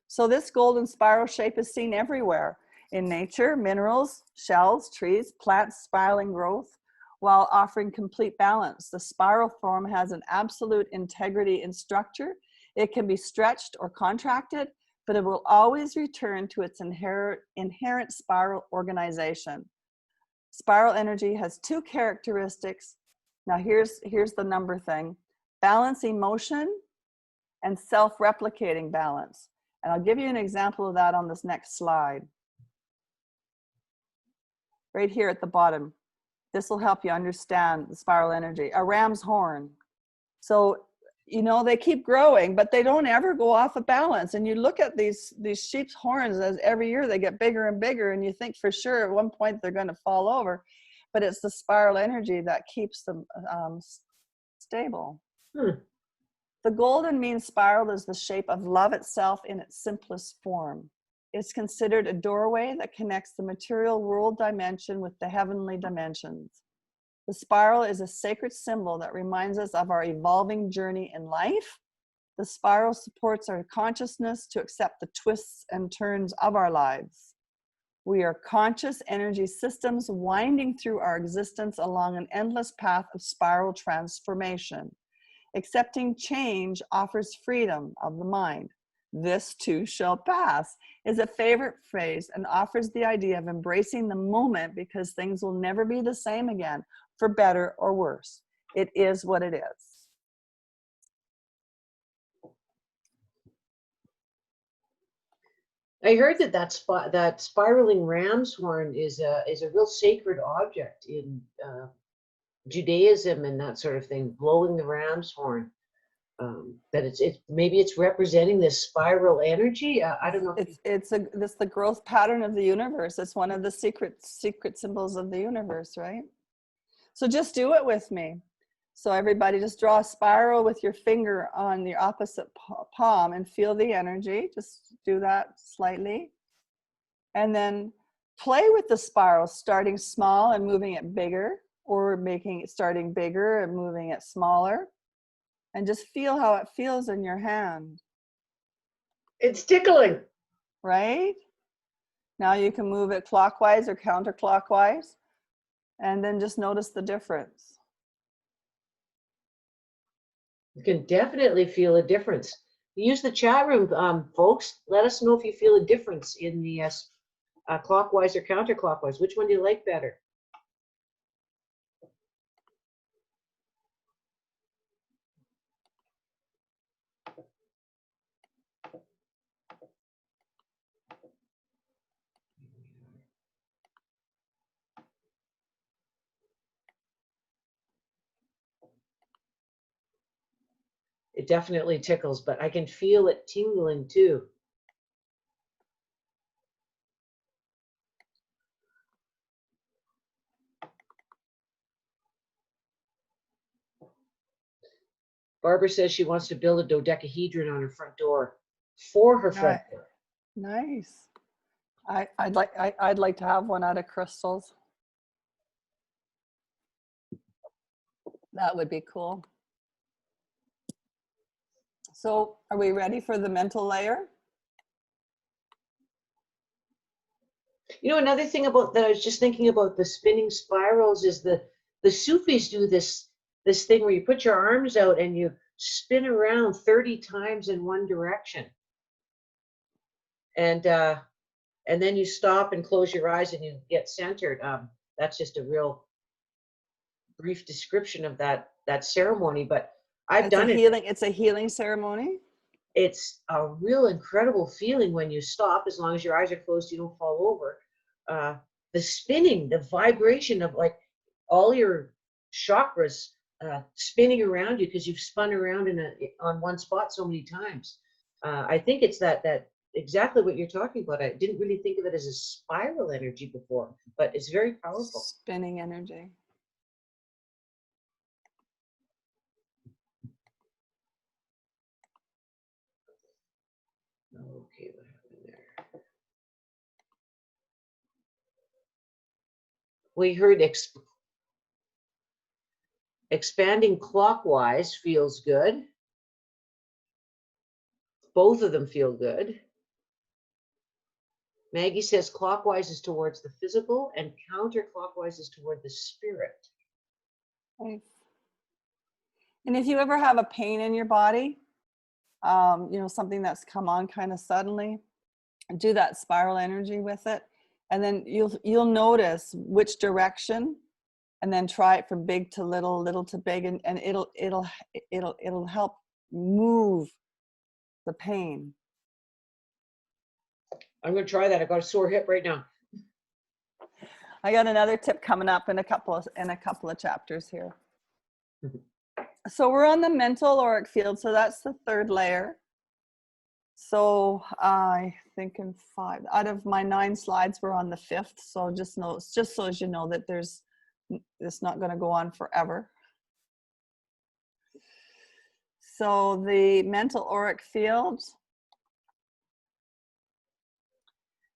S2: So this golden spiral shape is seen everywhere in nature, minerals, shells, trees, plants, spiraling growth, while offering complete balance. The spiral form has an absolute integrity in structure. It can be stretched or contracted, but it will always return to its inherent spiral organization. Spiral energy has two characteristics. Now here's the number thing: balancing motion and self-replicating balance. And I'll give you an example of that on this next slide. Right here at the bottom. This will help you understand the spiral energy. A ram's horn. So, you know, they keep growing, but they don't ever go off of balance. And you look at these sheep's horns, as every year they get bigger and bigger, and you think for sure at one point they're going to fall over. But it's the spiral energy that keeps them stable. The golden mean spiral is the shape of love itself in its simplest form. It's considered a doorway that connects the material world dimension with the heavenly dimensions. The spiral is a sacred symbol that reminds us of our evolving journey in life. The spiral supports our consciousness to accept the twists and turns of our lives. We are conscious energy systems winding through our existence along an endless path of spiral transformation. Accepting change offers freedom of the mind. This too shall pass is a favorite phrase and offers the idea of embracing the moment because things will never be the same again, for better or worse. It is what it is.
S1: I heard that spiraling ram's horn is a real sacred object in Judaism and that sort of thing, blowing the ram's horn. That it's maybe it's representing this spiral energy. I don't know.
S2: It's the growth pattern of the universe. It's one of the secret symbols of the universe, right? So just do it with me. So everybody just draw a spiral with your finger on the opposite palm and feel the energy. Just do that slightly. And then play with the spiral, starting small and moving it bigger, or making it starting bigger and moving it smaller. And just feel how it feels in your hand.
S1: It's tickling.
S2: Right? Now you can move it clockwise or counterclockwise. And then just notice the difference.
S1: You can definitely feel a difference. Use the chat room, folks. Let us know if you feel a difference in the clockwise or counterclockwise. Which one do you like better? It definitely tickles, but I can feel it tingling too. Barbara says she wants to build a dodecahedron on her front door for her front door.
S2: Nice. I'd like to have one out of crystals. That would be cool. So are we ready for the mental layer?
S1: You know, another thing about that I was just thinking about the spinning spirals is the Sufis do this thing where you put your arms out and you spin around 30 times in one direction. And then you stop and close your eyes and you get centered. That's just a real brief description of that ceremony, but I've done it.
S2: It's a healing ceremony.
S1: It's a real incredible feeling when you stop, as long as your eyes are closed, you don't fall over. The spinning, the vibration of like all your chakras spinning around you because you've spun around on one spot so many times. I think it's that exactly what you're talking about. I didn't really think of it as a spiral energy before, but it's very powerful.
S2: Spinning energy.
S1: Okay, what happened there? We heard expanding clockwise feels good. Both of them feel good. Maggie says clockwise is towards the physical and counterclockwise is toward the spirit.
S2: Nice. And if you ever have a pain in your body, you know, something that's come on kind of suddenly, do that spiral energy with it, and then you'll notice which direction, and then try it from big to little, little to big, and it'll help move the pain.
S1: I'm going to try that. I've got a sore hip right now.
S2: I got another tip coming up in a couple of chapters here. So we're on the mental auric field, so that's the third layer. So I think in 5 out of my 9 slides, we're on the 5th. So just so as you know that it's not going to go on forever. So the mental auric field.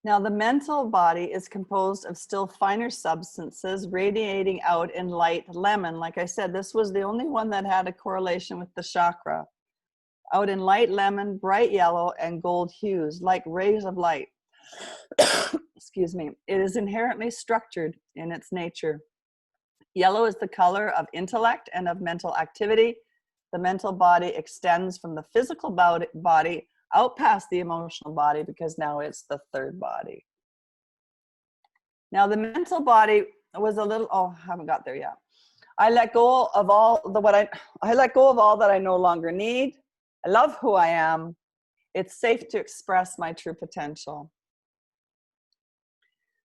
S2: Now the mental body is composed of still finer substances radiating out in light lemon. Like I said, this was the only one that had a correlation with the chakra. Out in light lemon, bright yellow, and gold hues, like rays of light. Excuse me. It is inherently structured in its nature. Yellow is the color of intellect and of mental activity. The mental body extends from the physical body out past the emotional body because now it's the third body. Now the mental body was a little, I haven't got there yet. I let go of all that I no longer need. I love who I am. It's safe to express my true potential.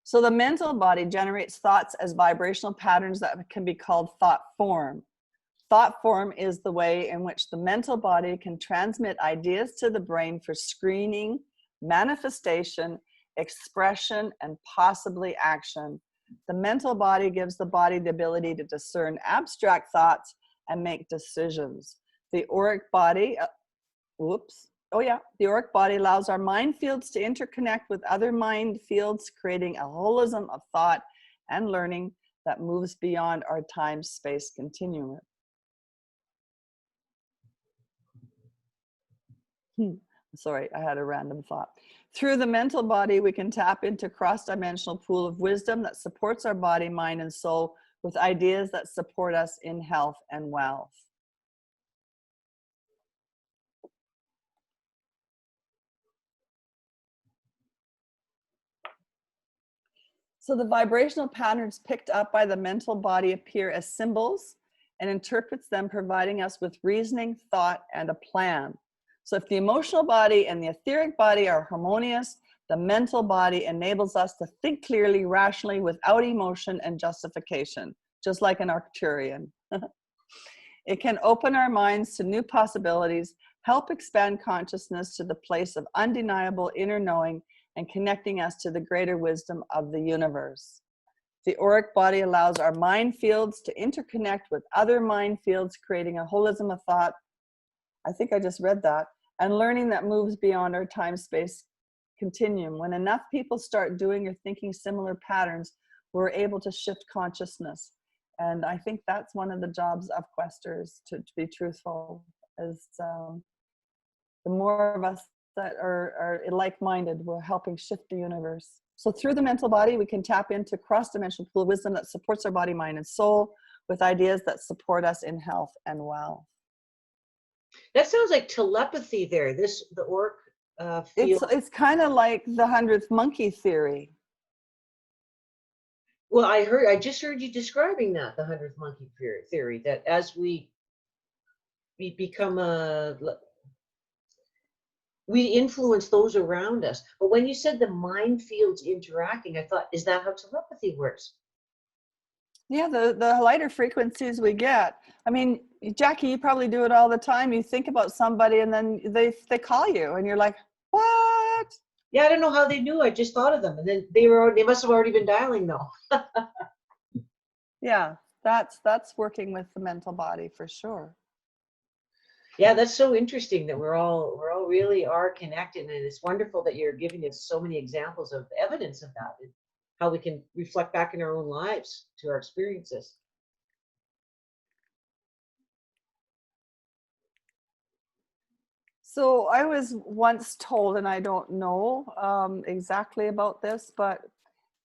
S2: So the mental body generates thoughts as vibrational patterns that can be called thought form. Thought form is the way in which the mental body can transmit ideas to the brain for screening, manifestation, expression, and possibly action. The mental body gives the body the ability to discern abstract thoughts and make decisions. The auric body, the auric body allows our mind fields to interconnect with other mind fields, creating a holism of thought and learning that moves beyond our time-space continuum. Sorry, I had a random thought. Through the mental body, we can tap into a cross-dimensional pool of wisdom that supports our body, mind, and soul with ideas that support us in health and wealth. So the vibrational patterns picked up by the mental body appear as symbols and interprets them, providing us with reasoning, thought, and a plan. So if the emotional body and the etheric body are harmonious, the mental body enables us to think clearly, rationally, without emotion and justification, just like an Arcturian. It can open our minds to new possibilities, help expand consciousness to the place of undeniable inner knowing, and connecting us to the greater wisdom of the universe. The auric body allows our mind fields to interconnect with other mind fields, creating a holism of thought. I think I just read that. And learning that moves beyond our time-space continuum. When enough people start doing or thinking similar patterns, we're able to shift consciousness. And I think that's one of the jobs of questers, to be truthful, is the more of us that are like-minded, we're helping shift the universe. So through the mental body, we can tap into cross-dimensional pool of wisdom that supports our body, mind, and soul with ideas that support us in health and wealth.
S1: That sounds like telepathy there. The auric field.
S2: It's kind of like the 100th monkey theory.
S1: Well, I just heard you describing that, the 100th monkey theory, that as we become we influence those around us. But when you said the mind fields interacting, I thought, is that how telepathy works?
S2: Yeah, the lighter frequencies we get. I mean, Jackie, you probably do it all the time. You think about somebody and then they call you and you're like, what?
S1: Yeah, I don't know how they knew. I just thought of them, and then they must have already been dialing though.
S2: Yeah, that's working with the mental body for sure.
S1: Yeah, that's so interesting that we're all really are connected, and it's wonderful that you're giving us so many examples of evidence of that, and how we can reflect back in our own lives to our experiences.
S2: So I was once told, and I don't know exactly about this, but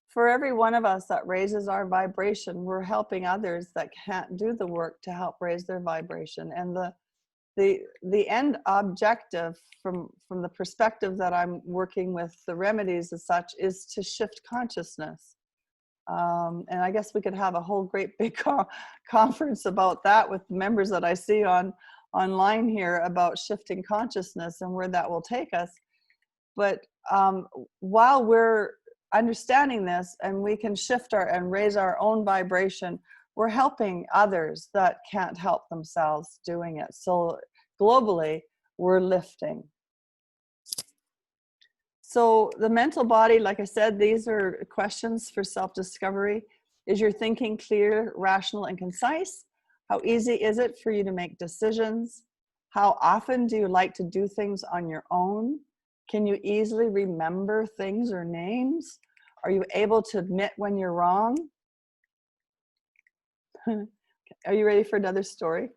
S2: for every one of us that raises our vibration, we're helping others that can't do the work to help raise their vibration. And the end objective from the perspective that I'm working with the remedies as such is to shift consciousness. And I guess we could have a whole great big conference about that with members that I see online here about shifting consciousness and where that will take us. But while we're understanding this and we can shift and raise our own vibration, we're helping others that can't help themselves doing it. So globally, we're lifting. So the mental body, like I said, these are questions for self-discovery. Is your thinking clear, rational, and concise? How easy is it for you to make decisions? How often do you like to do things on your own? Can you easily remember things or names? Are you able to admit when you're wrong? Are you ready for another story?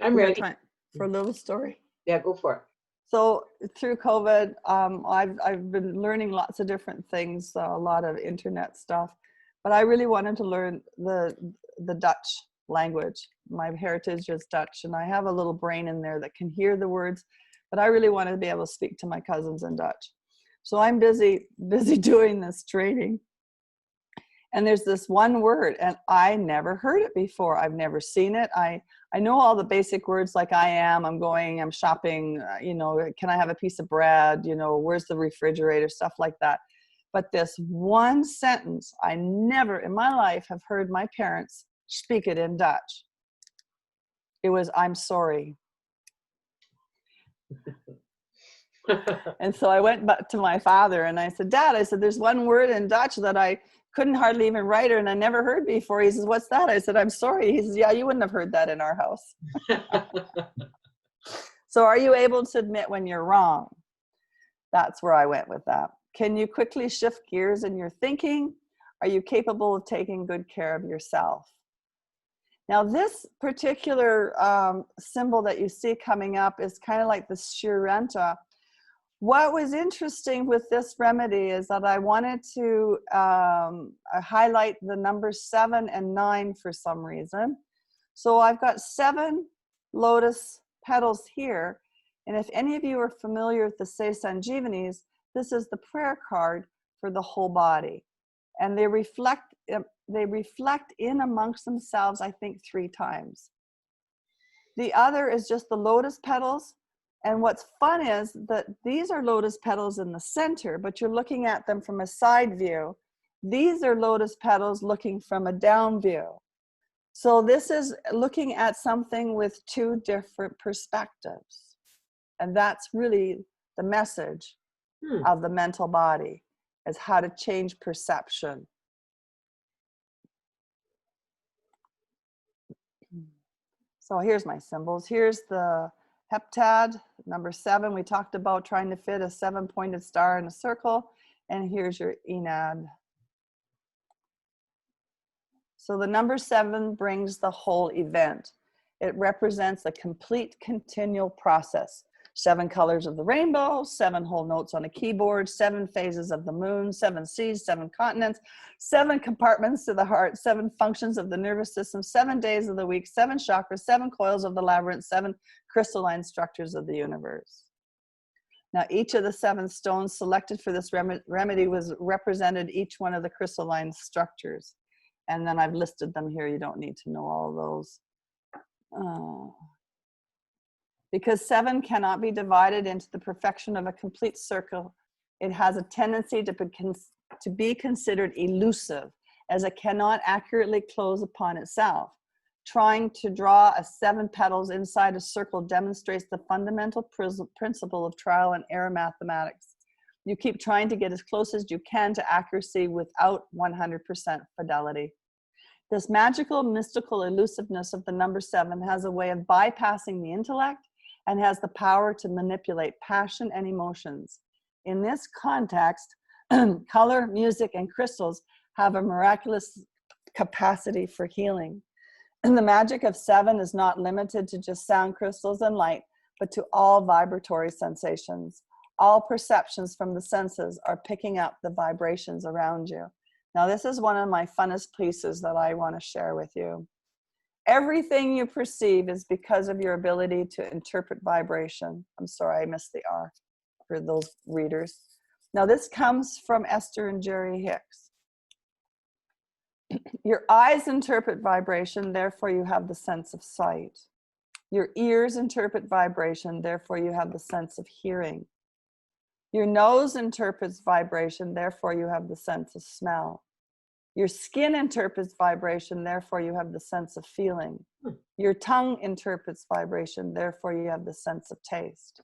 S1: I'm ready.
S2: Time for a little story.
S1: Yeah, go for it.
S2: So through COVID, I've been learning lots of different things, a lot of internet stuff, but I really wanted to learn the Dutch language. My heritage is Dutch, and I have a little brain in there that can hear the words, but I really wanted to be able to speak to my cousins in Dutch. So I'm busy doing this training. And there's this one word, and I never heard it before. I've never seen it. I know all the basic words like I am, I'm going, I'm shopping, can I have a piece of bread, where's the refrigerator, stuff like that. But this one sentence, I never in my life have heard my parents speak it in Dutch. It was, I'm sorry. And so I went back to my father and I said, Dad, I said, there's one word in Dutch that I couldn't hardly even write it and I never heard before. He says, what's that? I said, I'm sorry. He says, yeah, you wouldn't have heard that in our house. So are you able to admit when you're wrong? That's where I went with that. Can you quickly shift gears in your thinking? Are you capable of taking good care of yourself? Now, this particular symbol that you see coming up is kind of like the Shirenta. What was interesting with this remedy is that I wanted to highlight the numbers 7 and 9 for some reason. So I've got 7 lotus petals here. And if any of you are familiar with the Sei Sanjeevanis, this is the prayer card for the whole body. And they reflect in amongst themselves, I think, 3 times. The other is just the lotus petals. And what's fun is that these are lotus petals in the center, but you're looking at them from a side view. These are lotus petals looking from a down view. So this is looking at something with 2 different perspectives. And that's really the message of the mental body, is how to change perception. So here's my symbols. Here's the heptad, number 7. We talked about trying to fit a 7-pointed star in a circle. And here's your enad. So the number 7 brings the whole event. It represents a complete continual process. 7 colors of the rainbow, 7 whole notes on a keyboard, 7 phases of the moon, 7 seas, 7 continents, 7 compartments to the heart, 7 functions of the nervous system, 7 days of the week, 7 chakras, 7 coils of the labyrinth, 7 crystalline structures of the universe. Now, each of the 7 stones selected for this remedy was represented each one of the crystalline structures. And then I've listed them here. You don't need to know all of those. Because 7 cannot be divided into the perfection of a complete circle, it has a tendency to be considered elusive, as it cannot accurately close upon itself. Trying to draw 7 petals inside a circle demonstrates the fundamental principle of trial and error mathematics. You keep trying to get as close as you can to accuracy without 100% fidelity. This magical, mystical elusiveness of the number 7 has a way of bypassing the intellect and has the power to manipulate passion and emotions. In this context, color, music, and crystals have a miraculous capacity for healing. And the magic of 7 is not limited to just sound crystals and light, but to all vibratory sensations. All perceptions from the senses are picking up the vibrations around you. Now, this is one of my funnest pieces that I want to share with you. Everything you perceive is because of your ability to interpret vibration. I'm sorry, I missed the R for those readers. Now, this comes from Esther and Jerry Hicks. Your eyes interpret vibration, therefore you have the sense of sight. Your ears interpret vibration, therefore you have the sense of hearing. Your nose interprets vibration, therefore you have the sense of smell. Your skin interprets vibration, therefore you have the sense of feeling. Your tongue interprets vibration, therefore you have the sense of taste.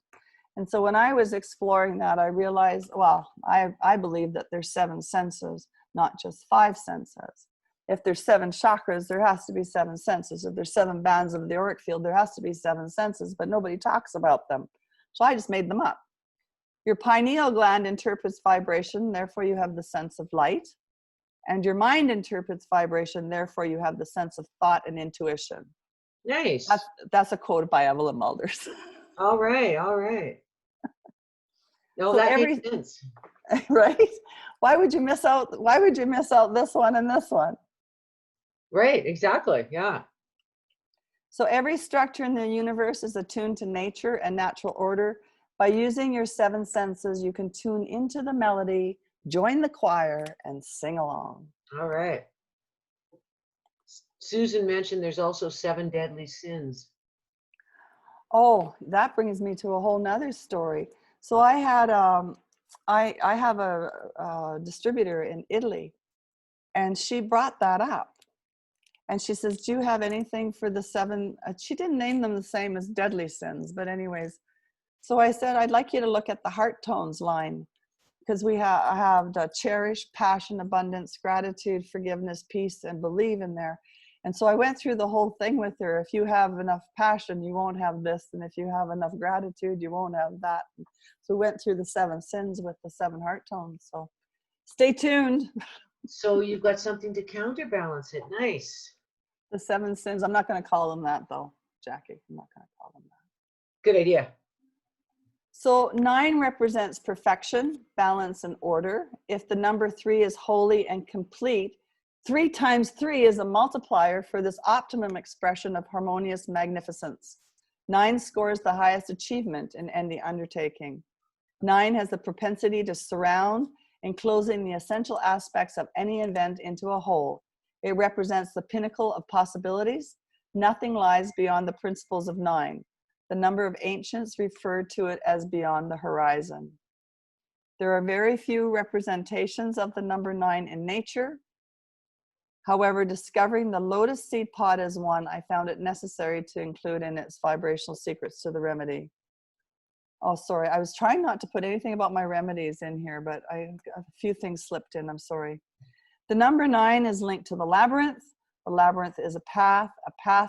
S2: And so when I was exploring that, I realized, well, I believe that there's 7 senses, not just 5 senses. If there's 7 chakras, there has to be 7 senses. If there's 7 bands of the auric field, there has to be 7 senses, but nobody talks about them. So I just made them up. Your pineal gland interprets vibration, therefore you have the sense of light. And your mind interprets vibration, therefore you have the sense of thought and intuition.
S1: Nice.
S2: That's a quote by Evelyn Mulders.
S1: All right, all right. No,
S2: So
S1: that makes sense.
S2: Right? Why would you miss out this one and this one?
S1: Right, exactly, yeah.
S2: So every structure in the universe is attuned to nature and natural order. By using your 7 senses, you can tune into the melody, join the choir, and sing along.
S1: All right. Susan mentioned there's also 7 deadly sins.
S2: Oh, that brings me to a whole nother story. So I had I have a distributor in Italy, and she brought that up. And she says, do you have anything for the 7? She didn't name them the same as deadly sins, but anyways, So I said, I'd like you to look at the heart tones line, because we have the cherish, passion, abundance, gratitude, forgiveness, peace, and believe in there. And so I went through the whole thing with her. If you have enough passion, you won't have this. And if you have enough gratitude, you won't have that. So we went through the 7 sins with the 7 heart tones. So stay tuned.
S1: So you've got something to counterbalance it. Nice.
S2: The 7 sins. I'm not going to call them that, though, Jackie. I'm not going to call them that.
S1: Good idea.
S2: So 9 represents perfection, balance, and order. If the number 3 is holy and complete, 3 times 3 is a multiplier for this optimum expression of harmonious magnificence. 9 scores the highest achievement in any undertaking. 9 has the propensity to surround, enclosing the essential aspects of any event into a whole. It represents the pinnacle of possibilities. Nothing lies beyond the principles of 9. The number of ancients referred to it as beyond the horizon. There are very few representations of the number 9 in nature. However, discovering the lotus seed pod as one, I found it necessary to include in its vibrational secrets to the remedy. Oh, sorry, I was trying not to put anything about my remedies in here, but a few things slipped in, I'm sorry. The number 9 is linked to the labyrinth. The labyrinth is a path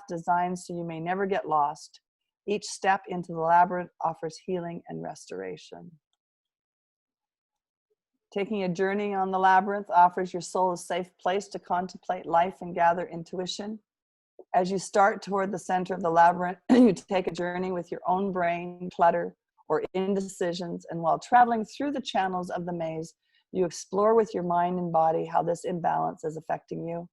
S2: designed so you may never get lost. Each step into the labyrinth offers healing and restoration. Taking a journey on the labyrinth offers your soul a safe place to contemplate life and gather intuition. As you start toward the center of the labyrinth, you take a journey with your own brain clutter or indecisions, and while traveling through the channels of the maze, you explore with your mind and body how this imbalance is affecting you.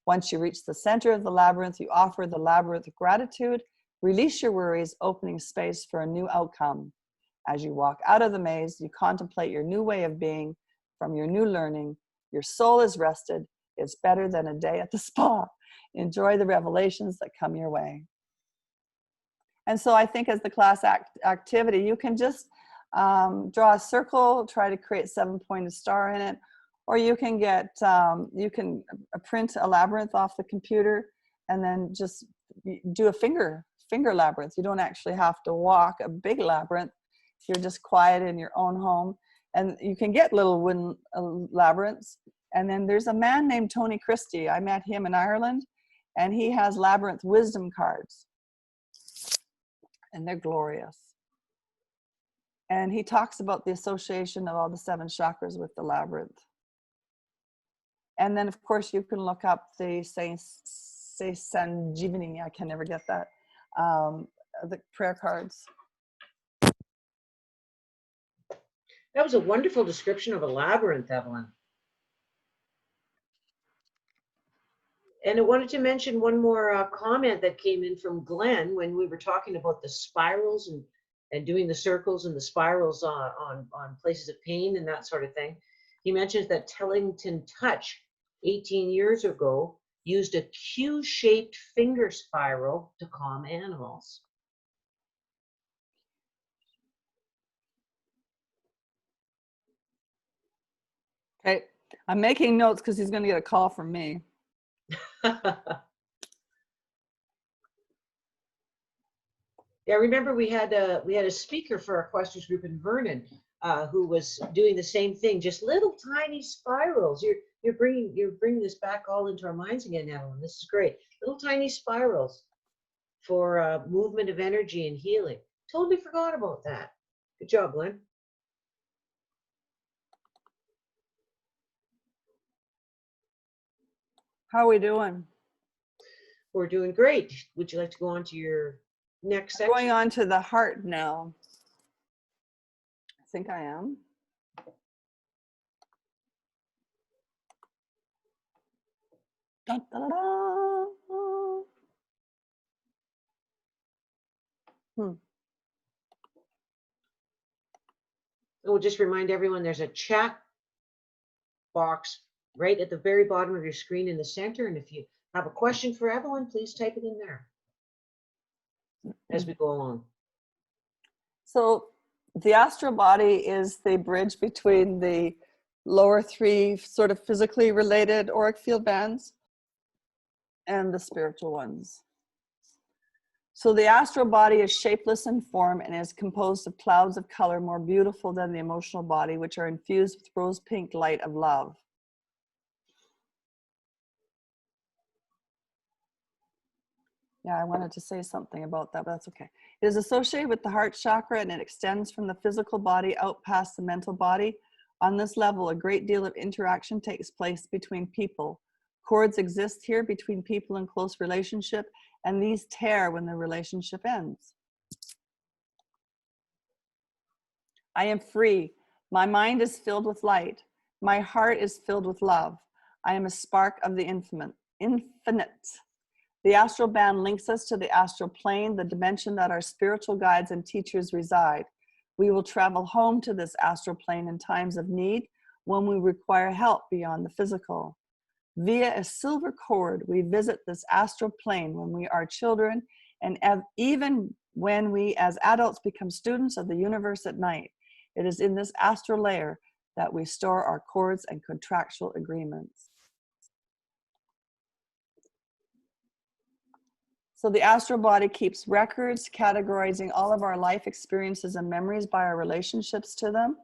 S2: Once you reach the center of the labyrinth, you offer the labyrinth gratitude, release your worries, opening space for a new outcome. As you walk out of the maze, you contemplate your new way of being from your new learning. Your soul is rested. It's better than a day at the spa. Enjoy the revelations that come your way. And so I think as the class activity, you can just draw a circle, try to create 7-pointed star in it, or you can get, you can print a labyrinth off the computer and then just do a finger labyrinth. You don't actually have to walk a big labyrinth. You're just quiet in your own home, and you can get little wooden labyrinths. And then there's a man named Tony Christie. I met him in Ireland, and he has labyrinth wisdom cards, and they're glorious. And he talks about the association of all the 7 chakras with the labyrinth. And then, of course, you can look up the Sanjeevani, I can never get that, the prayer cards.
S1: That was a wonderful description of a labyrinth, Evelyn. And I wanted to mention one more comment that came in from Glenn when we were talking about the spirals and doing the circles and the spirals on places of pain and that sort of thing. He mentions that Tellington Touch 18 years ago used a Q-shaped finger spiral to calm animals.
S2: Okay, I'm making notes because he's going to get a call from me.
S1: Yeah, remember we had a speaker for our Questers group in Vernon who was doing the same thing, just little tiny spirals. You're bringing this back all into our minds again, Evelyn. This is great. Little tiny spirals for movement of energy and healing. Totally forgot about that. Good job, Glenn.
S2: How are we doing?
S1: We're doing great. Would you like to go on to your next section?
S2: Going on to the heart now. I think I am. Dun, dun, dun, dun.
S1: We'll just remind everyone there's a chat box right at the very bottom of your screen in the center. And if you have a question for Evelyn, please type it in there as we go along.
S2: So the astral body is the bridge between the lower 3 sort of physically related auric field bands and the spiritual ones. So the astral body is shapeless in form and is composed of clouds of color more beautiful than the emotional body, which are infused with rose pink light of love. Yeah, I wanted to say something about that, but that's okay. It is associated with the heart chakra and it extends from the physical body out past the mental body. On this level, a great deal of interaction takes place between people. Cords exist here between people in close relationship, and these tear when the relationship ends. I am free. My mind is filled with light. My heart is filled with love. I am a spark of the infinite. The astral band links us to the astral plane, the dimension that our spiritual guides and teachers reside. We will travel home to this astral plane in times of need when we require help beyond the physical. Via a silver cord, we visit this astral plane when we are children and even when we as adults become students of the universe at night. It is in this astral layer that we store our cords and contractual agreements. So the astral body keeps records, categorizing all of our life experiences and memories by our relationships to them.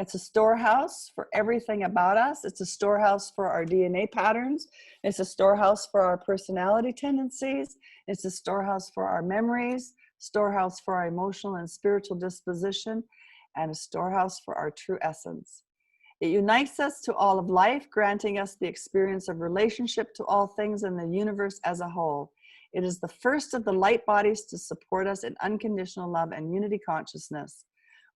S2: It's a storehouse for everything about us. It's a storehouse for our DNA patterns. It's a storehouse for our personality tendencies. It's a storehouse for our memories, storehouse for our emotional and spiritual disposition, and a storehouse for our true essence. It unites us to all of life, granting us the experience of relationship to all things in the universe as a whole. It is the first of the light bodies to support us in unconditional love and unity consciousness.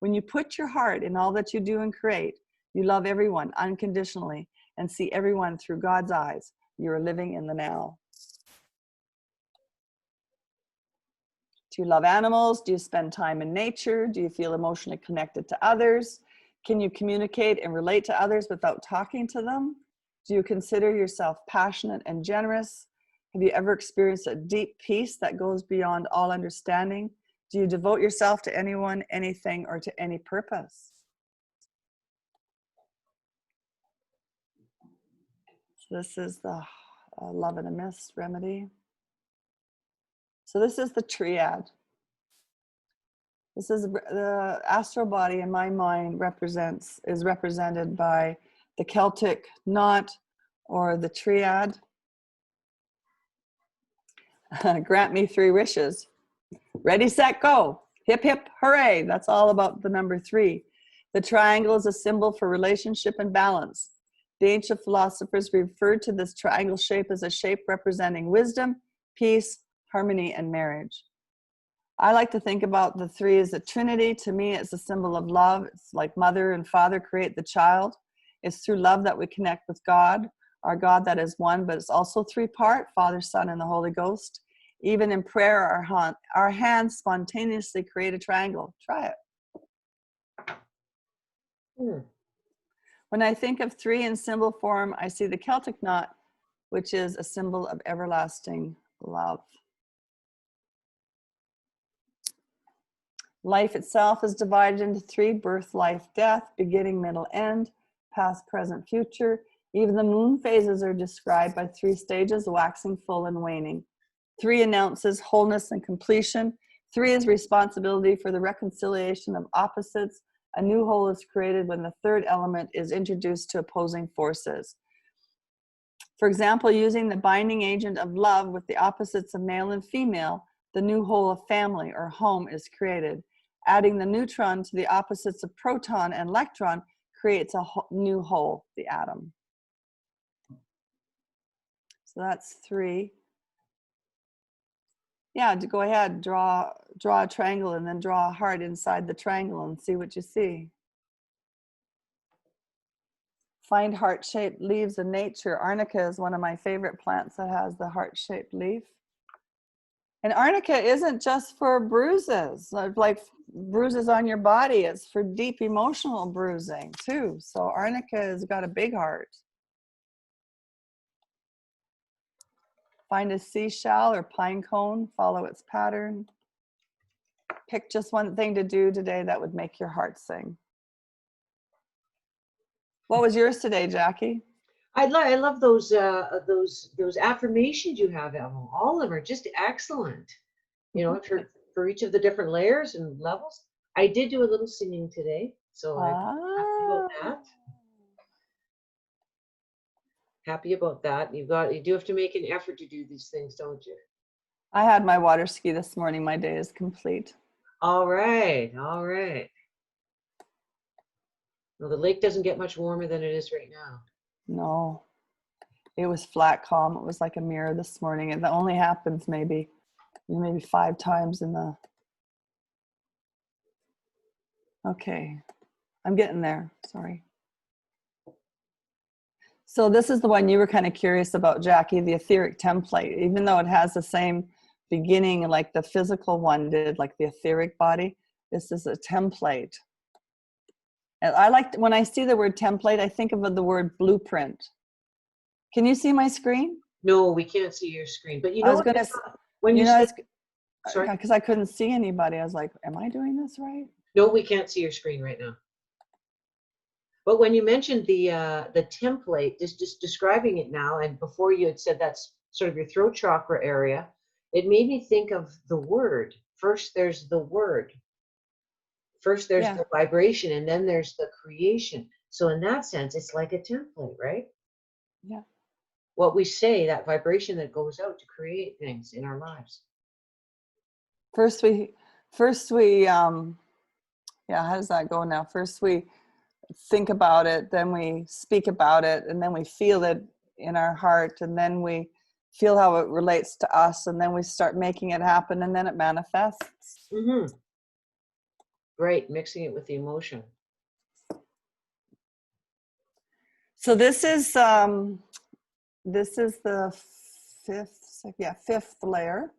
S2: When you put your heart in all that you do and create, you love everyone unconditionally and see everyone through God's eyes. You are living in the now. Do you love animals? Do you spend time in nature? Do you feel emotionally connected to others? Can you communicate and relate to others without talking to them? Do you consider yourself passionate and generous? Have you ever experienced a deep peace that goes beyond all understanding? Do you devote yourself to anyone, anything, or to any purpose? So this is the love in a mist remedy. So this is the triad. This is the astral body in my mind is represented by the Celtic knot or the triad. Grant me 3 wishes. Ready, set, go. Hip, hip, hooray. That's all about the number 3. The triangle is a symbol for relationship and balance. The ancient philosophers referred to this triangle shape as a shape representing wisdom, peace, harmony, and marriage. I like to think about the 3 as a trinity. To me, it's a symbol of love. It's like mother and father create the child. It's through love that we connect with God, our God that is one, but it's also 3-part, Father, Son, and the Holy Ghost. Even in prayer, our hands spontaneously create a triangle. Try it. When I think of 3 in symbol form, I see the Celtic knot, which is a symbol of everlasting love. Life itself is divided into 3: birth, life, death, beginning, middle, end, past, present, future. Even the moon phases are described by 3 stages: waxing, full, and waning. 3 announces wholeness and completion. 3 is responsibility for the reconciliation of opposites. A new whole is created when the 3rd element is introduced to opposing forces. For example, using the binding agent of love with the opposites of male and female, the new whole of family or home is created. Adding the neutron to the opposites of proton and electron creates a new whole, the atom. So that's 3. Yeah, go ahead, draw a triangle and then draw a heart inside the triangle and see what you see. Find heart-shaped leaves in nature. Arnica is one of my favorite plants that has the heart-shaped leaf. And arnica isn't just for bruises, like bruises on your body. It's for deep emotional bruising too. So arnica has got a big heart. Find a seashell or pine cone, follow its pattern. Pick just one thing to do today that would make your heart sing. What was yours today, Jackie?
S1: I love those affirmations you have, Evelyn. All of them are just excellent. you know, for each of the different layers and levels. I did do a little singing today, so I'm happy about that. Happy about that. You do have to make an effort to do these things, don't you?
S2: I had my water ski this morning. My day is complete.
S1: All right, all right. Well, the lake doesn't get much warmer than it is right now.
S2: No, it was flat calm. It was like a mirror this morning. And that only happens maybe 5 times in the... Okay, I'm getting there. Sorry. So this is the one you were kind of curious about, Jackie, the etheric template. Even though it has the same beginning like the physical one did, like the etheric body, this is a template. And I like, when I see the word template, I think of the word blueprint. Can you see my screen?
S1: No, we can't see your screen. But you know,
S2: I was going to,
S1: when you said,
S2: sorry, because I couldn't see anybody. I was like, am I doing this right?
S1: No, we can't see your screen right now. But when you mentioned the template, just describing it now, and before you had said that's sort of your throat chakra area, it made me think of the word. First, there's the word. First, there's the vibration, and then there's the creation. So in that sense, it's like a template, right?
S2: Yeah. What
S1: we say, that vibration that goes out to create things in our lives.
S2: First we, yeah, how does that go now? First we think about it, then we speak about it, and then we feel it in our heart, and then we feel how it relates to us, and then we start making it happen, and then it manifests.
S1: Mm-hmm. Great, mixing it with the emotion.
S2: So this is the fifth layer.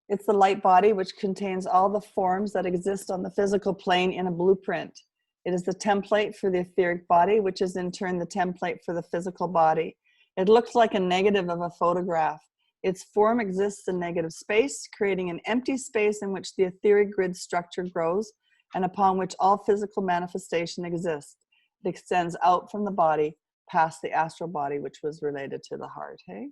S2: It's the light body, which contains all the forms that exist on the physical plane in a blueprint. It is the template for the etheric body, which is in turn the template for the physical body. It looks like a negative of a photograph. Its form exists in negative space, creating an empty space in which the etheric grid structure grows and upon which all physical manifestation exists. It extends out from the body past the astral body, which was related to the heart. Hey?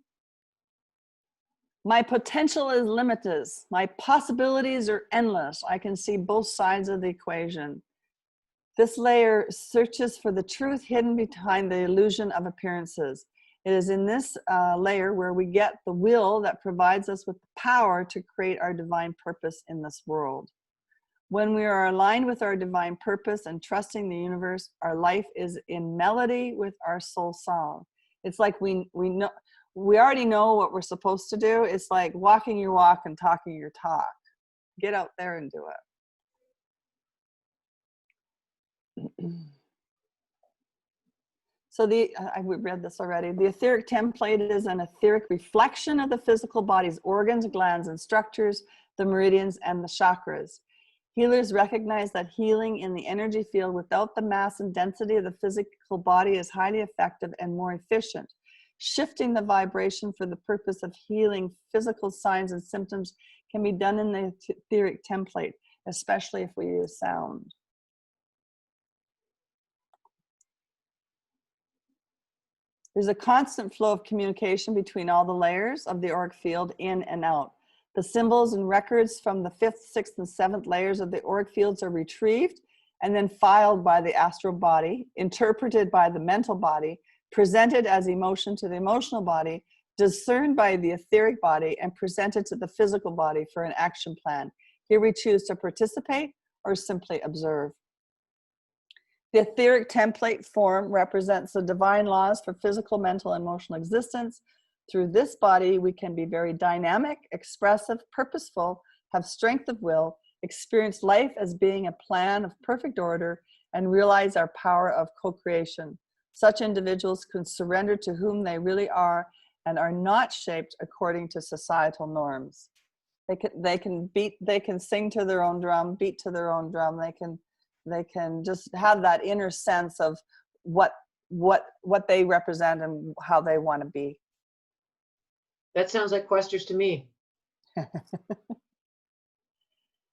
S2: My potential is limitless. My possibilities are endless. I can see both sides of the equation. This layer searches for the truth hidden behind the illusion of appearances. It is in this layer where we get the will that provides us with the power to create our divine purpose in this world. When we are aligned with our divine purpose and trusting the universe, our life is in melody with our soul song. It's like we already know what we're supposed to do. It's like walking your walk and talking your talk. Get out there and do it. So we read this already. The etheric template is an etheric reflection of the physical body's organs, glands, and structures, the meridians, and the chakras. Healers recognize that healing in the energy field without the mass and density of the physical body is highly effective and more efficient. Shifting the vibration for the purpose of healing physical signs and symptoms can be done in the etheric template, especially if we use sound. There's a constant flow of communication between all the layers of the auric field in and out. The symbols and records from the 5th, 6th, and 7th layers of the auric fields are retrieved and then filed by the astral body, interpreted by the mental body, presented as emotion to the emotional body, discerned by the etheric body, and presented to the physical body for an action plan. Here we choose to participate or simply observe. The etheric template form represents the divine laws for physical, mental, and emotional existence. Through this body, we can be very dynamic, expressive, purposeful, have strength of will, experience life as being a plan of perfect order, and realize our power of co-creation. Such individuals can surrender to whom they really are and are not shaped according to societal norms. They can sing to their own drum, beat to their own drum. They can just have that inner sense of what they represent and how they want to be.
S1: That sounds like Questers to me.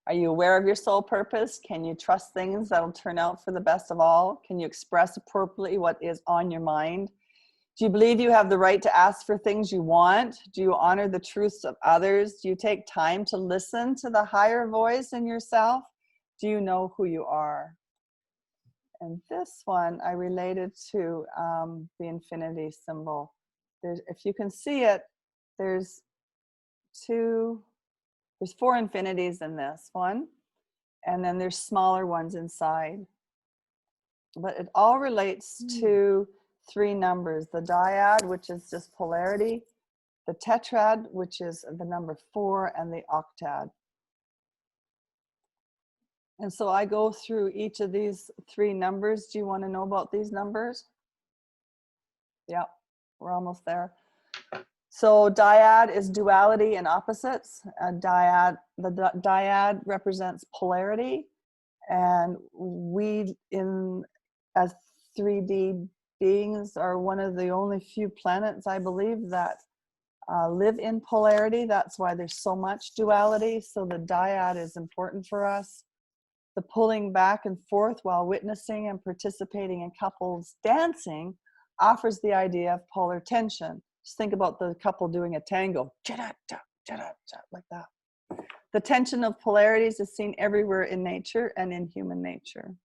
S2: Are you aware of your soul purpose? Can you trust things that'll turn out for the best of all? Can you express appropriately what is on your mind? Do you believe you have the right to ask for things you want? Do you honor the truths of others? Do you take time to listen to the higher voice in yourself? Do you know who you are? And this one I related to the infinity symbol. If you can see it, there's four infinities in this one, and then there's smaller ones inside. But it all relates to three numbers: the dyad, which is just polarity, the tetrad, which is the number 4, and the octad. And so I go through each of these three numbers. Do you want to know about these numbers? Yeah, we're almost there. So dyad is duality and opposites. The dyad represents polarity, and we as 3D beings are one of the only few planets, I believe, that live in polarity. That's why there's so much duality. So the dyad is important for us. The pulling back and forth while witnessing and participating in couples dancing offers the idea of polar tension. Just think about the couple doing a tango, like that. The tension of polarities is seen everywhere in nature and in human nature.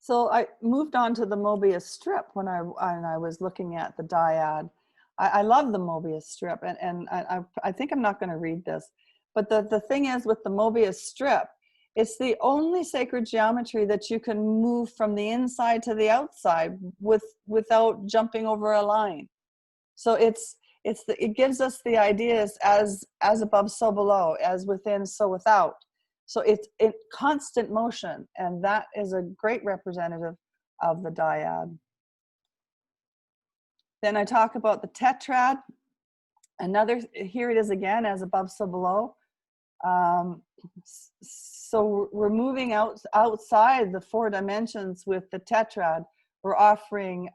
S2: So I moved on to the Mobius strip when I was looking at the dyad. I love the Mobius strip, and I think I'm not going to read this. But the thing is, with the Mobius strip, it's the only sacred geometry that you can move from the inside to the outside without jumping over a line. So it gives us the ideas as above, so below, as within, so without. So it's in constant motion, and that is a great representative of the dyad. Then I talk about the tetrad. Here it is again, as above, so below. So we're moving outside the 4 dimensions with the tetrad. We're offering,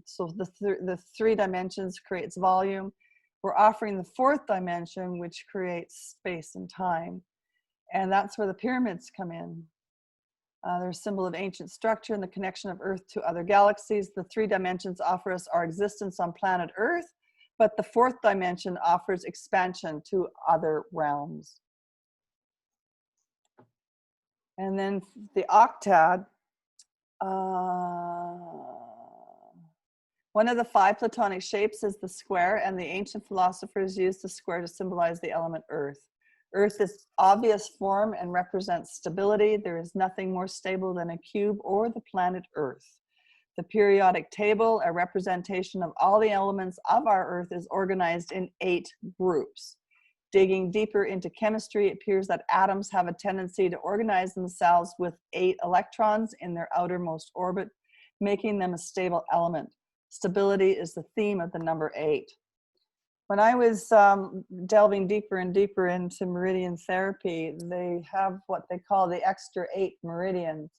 S2: so the 3 dimensions creates volume. We're offering the 4th dimension, which creates space and time. And that's where the pyramids come in. They're a symbol of ancient structure and the connection of Earth to other galaxies. The 3 dimensions offer us our existence on planet Earth, but the 4th dimension offers expansion to other realms. And then the octad, one of the 5 Platonic shapes is the square, and the ancient philosophers used the square to symbolize the element Earth. Earth is obvious form and represents stability. There is nothing more stable than a cube or the planet Earth. The periodic table, a representation of all the elements of our Earth, is organized in 8 groups. Digging deeper into chemistry, it appears that atoms have a tendency to organize themselves with 8 electrons in their outermost orbit, making them a stable element. Stability is the theme of the number 8. When I was delving deeper and deeper into meridian therapy, they have what they call the extra 8 meridians.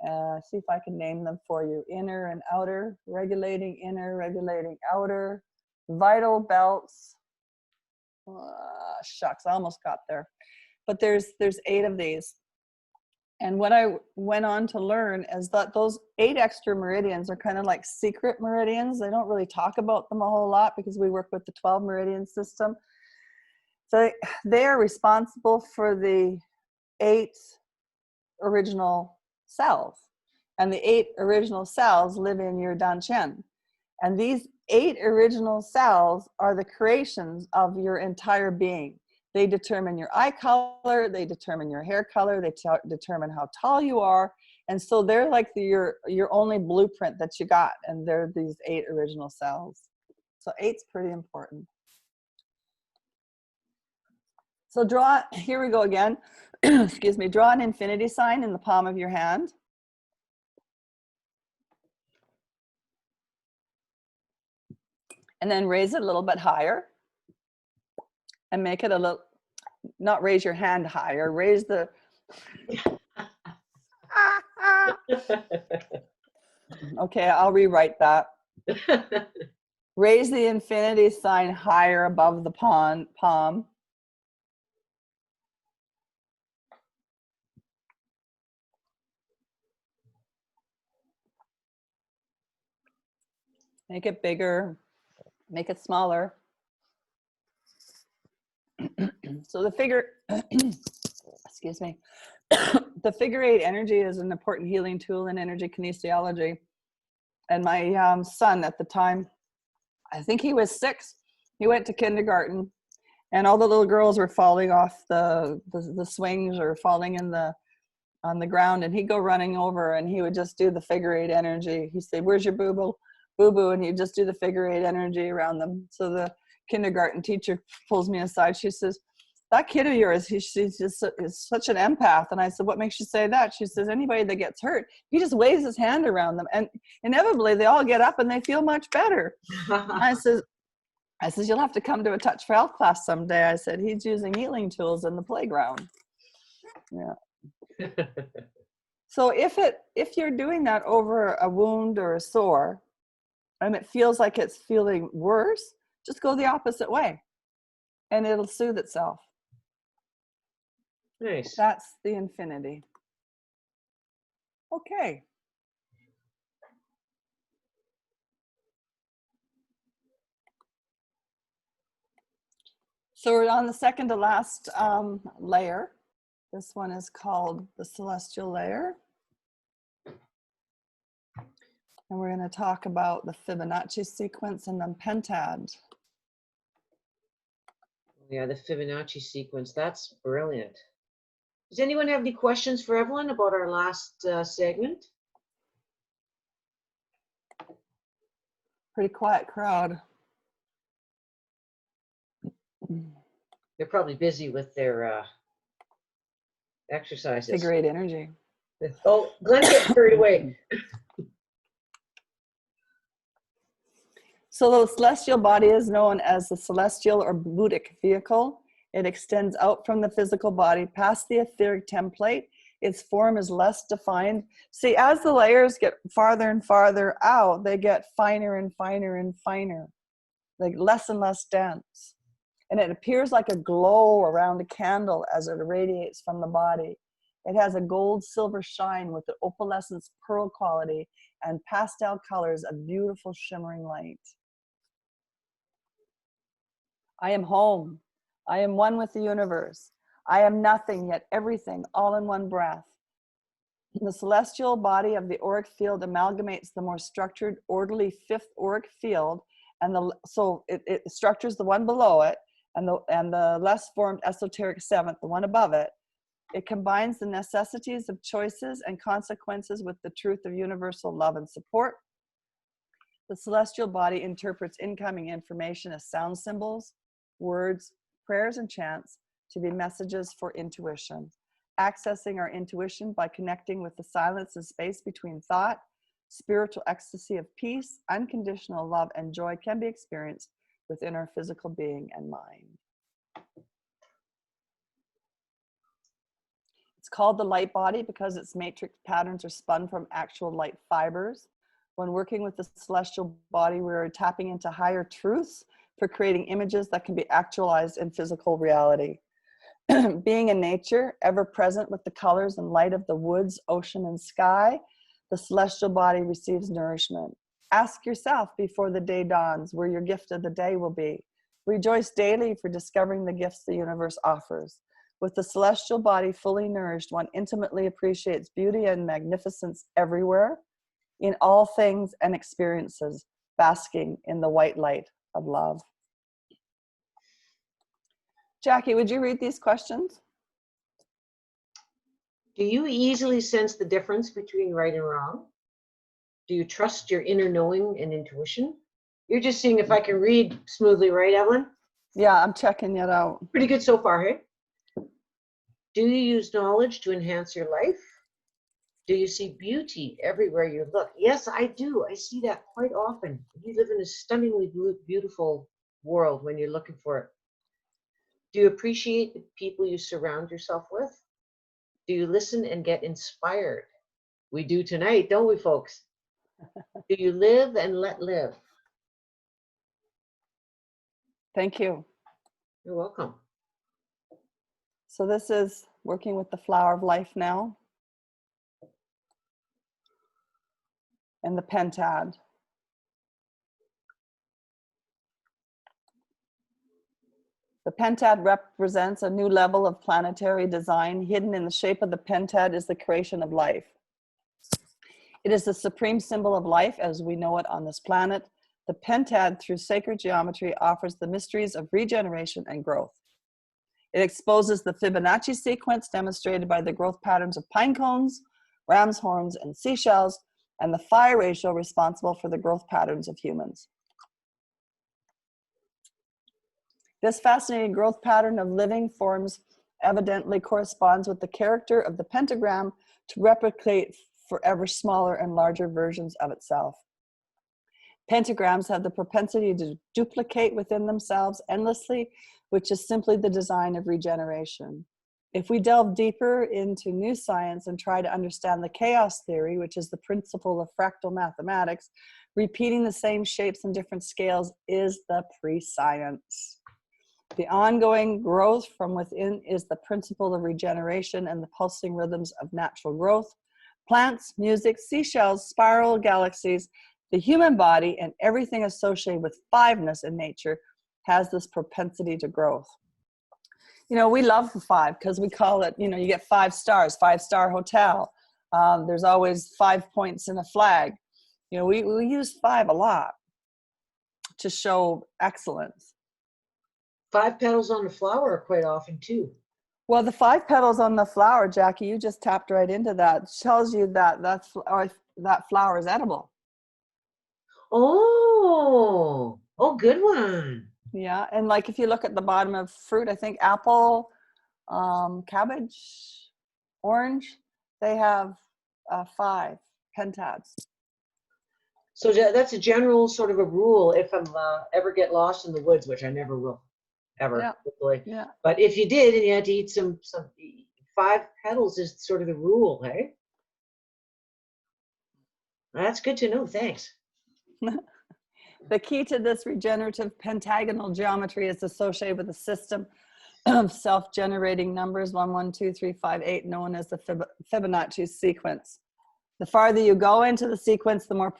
S2: See if I can name them for you. Inner and outer, regulating inner, regulating outer, vital belts. Shucks, I almost got there. But there's 8 of these. And what I went on to learn is that those 8 extra meridians are kind of like secret meridians. They don't really talk about them a whole lot because we work with the 12 meridian system. So they are responsible for the 8 original cells. And the 8 original cells live in your danchen. And these 8 original cells are the creations of your entire being. They determine your eye color, they determine your hair color, they determine how tall you are. And so they're like your only blueprint that you got. And they're these 8 original cells. So 8's pretty important. So here we go again. Excuse me, draw an infinity sign in the palm of your hand. And then raise it a little bit higher. And make it a little, not raise your hand higher, raise the, okay, I'll rewrite that. Raise the infinity sign higher above the palm. Make it bigger, make it smaller. So the figure, excuse me, the figure 8 energy is an important healing tool in energy kinesiology. And my son at the time, I think he was 6, he went to kindergarten, and all the little girls were falling off the swings or falling on the ground, and he'd go running over and he would just do the figure 8 energy. He'd say, "Where's your boo-boo? Boo-boo," and he'd just do the figure 8 energy around them. So the kindergarten teacher pulls me aside. She says, "That kid of yours, she's just is such an empath." And I said, "What makes you say that?" She says, "Anybody that gets hurt, he just waves his hand around them, and inevitably they all get up and they feel much better." I says, "You'll have to come to a Touch for Health class someday." I said, "He's using healing tools in the playground." Yeah. So if you're doing that over a wound or a sore, and it feels like it's feeling worse, just go the opposite way, and it'll soothe itself.
S1: Nice.
S2: That's the infinity. Okay. So we're on the second to last layer. This one is called the celestial layer. And we're going to talk about the Fibonacci sequence and the pentad.
S1: Yeah, the Fibonacci sequence. That's brilliant. Does anyone have any questions for Evelyn about our last segment?
S2: Pretty quiet crowd.
S1: They're probably busy with their exercises.
S2: Figure 8 energy.
S1: Oh, Glenn gets carried away.
S2: So the celestial body is known as the celestial or Buddhic vehicle. It extends out from the physical body past the etheric template. Its form is less defined. See, as the layers get farther and farther out, they get finer and finer and finer, like less and less dense. And it appears like a glow around a candle as it radiates from the body. It has a gold silver shine with the opalescence pearl quality and pastel colors of beautiful shimmering light. I am home. I am one with the universe. I am nothing yet everything, all in one breath. The celestial body of the auric field amalgamates the more structured, orderly 5th auric field, and so it structures the one below it, and the less formed esoteric 7th, the one above it. It combines the necessities of choices and consequences with the truth of universal love and support. The celestial body interprets incoming information as sound symbols, words, prayers, and chants to be messages for intuition. Accessing our intuition by connecting with the silence and space between thought, spiritual ecstasy of peace, unconditional love, and joy can be experienced within our physical being and mind. It's called the light body because its matrix patterns are spun from actual light fibers. When working with the celestial body, we're tapping into higher truths for creating images that can be actualized in physical reality. Being in nature, ever present with the colors and light of the woods, ocean, and sky, the celestial body receives nourishment. Ask yourself before the day dawns where your gift of the day will be. Rejoice daily for discovering the gifts the universe offers. With the celestial body fully nourished, one intimately appreciates beauty and magnificence everywhere, in all things and experiences, basking in the white light of love. Jackie, would you read these questions?
S1: Do you easily sense the difference between right and wrong? Do you trust your inner knowing and intuition? You're just seeing if I can read smoothly, right, Evelyn?
S2: Yeah, I'm checking it out.
S1: Pretty good so far, hey? Do you use knowledge to enhance your life? Do you see beauty everywhere you look? Yes, I do. I see that quite often. You live in a stunningly beautiful world when you're looking for it. Do you appreciate the people you surround yourself with? Do you listen and get inspired? We do tonight, don't we, folks? Do you live and let live?
S2: Thank you.
S1: You're welcome.
S2: So this is working with the flower of life now. And the pentad. The pentad represents a new level of planetary design. Hidden in the shape of the pentad is the creation of life. It is the supreme symbol of life as we know it on this planet. The pentad, through sacred geometry, offers the mysteries of regeneration and growth. It exposes the Fibonacci sequence demonstrated by the growth patterns of pine cones, ram's horns, and seashells, and the phi ratio responsible for the growth patterns of humans. This fascinating growth pattern of living forms evidently corresponds with the character of the pentagram to replicate forever smaller and larger versions of itself. Pentagrams have the propensity to duplicate within themselves endlessly, which is simply the design of regeneration. If we delve deeper into new science and try to understand the chaos theory, which is the principle of fractal mathematics, repeating the same shapes and different scales is the pre-science. The ongoing growth from within is the principle of regeneration and the pulsing rhythms of natural growth. Plants, music, seashells, spiral galaxies, the human body, and everything associated with fiveness in nature has this propensity to growth. You know, we love the five because we call it, you know, you get 5 stars, 5-star hotel. There's always 5 points in a flag. You know, we use 5 a lot to show excellence.
S1: 5 petals on the flower quite often too.
S2: Well, the 5 petals on the flower, Jackie, you just tapped right into that. Tells you that that flower is edible.
S1: Oh, good one.
S2: Yeah, and like if you look at the bottom of fruit, I think apple, cabbage, orange, they have 5 pentads.
S1: So that's a general sort of a rule if I'm ever get lost in the woods, which I never will, ever,
S2: Yeah.
S1: hopefully.
S2: Yeah.
S1: But if you did and you had to eat some 5 petals is sort of the rule, hey? That's good to know, thanks.
S2: The key to this regenerative pentagonal geometry is associated with a system of self-generating numbers 1, 1, 2, 3, 5, 8, known as the Fibonacci sequence. The farther you go into the sequence, the more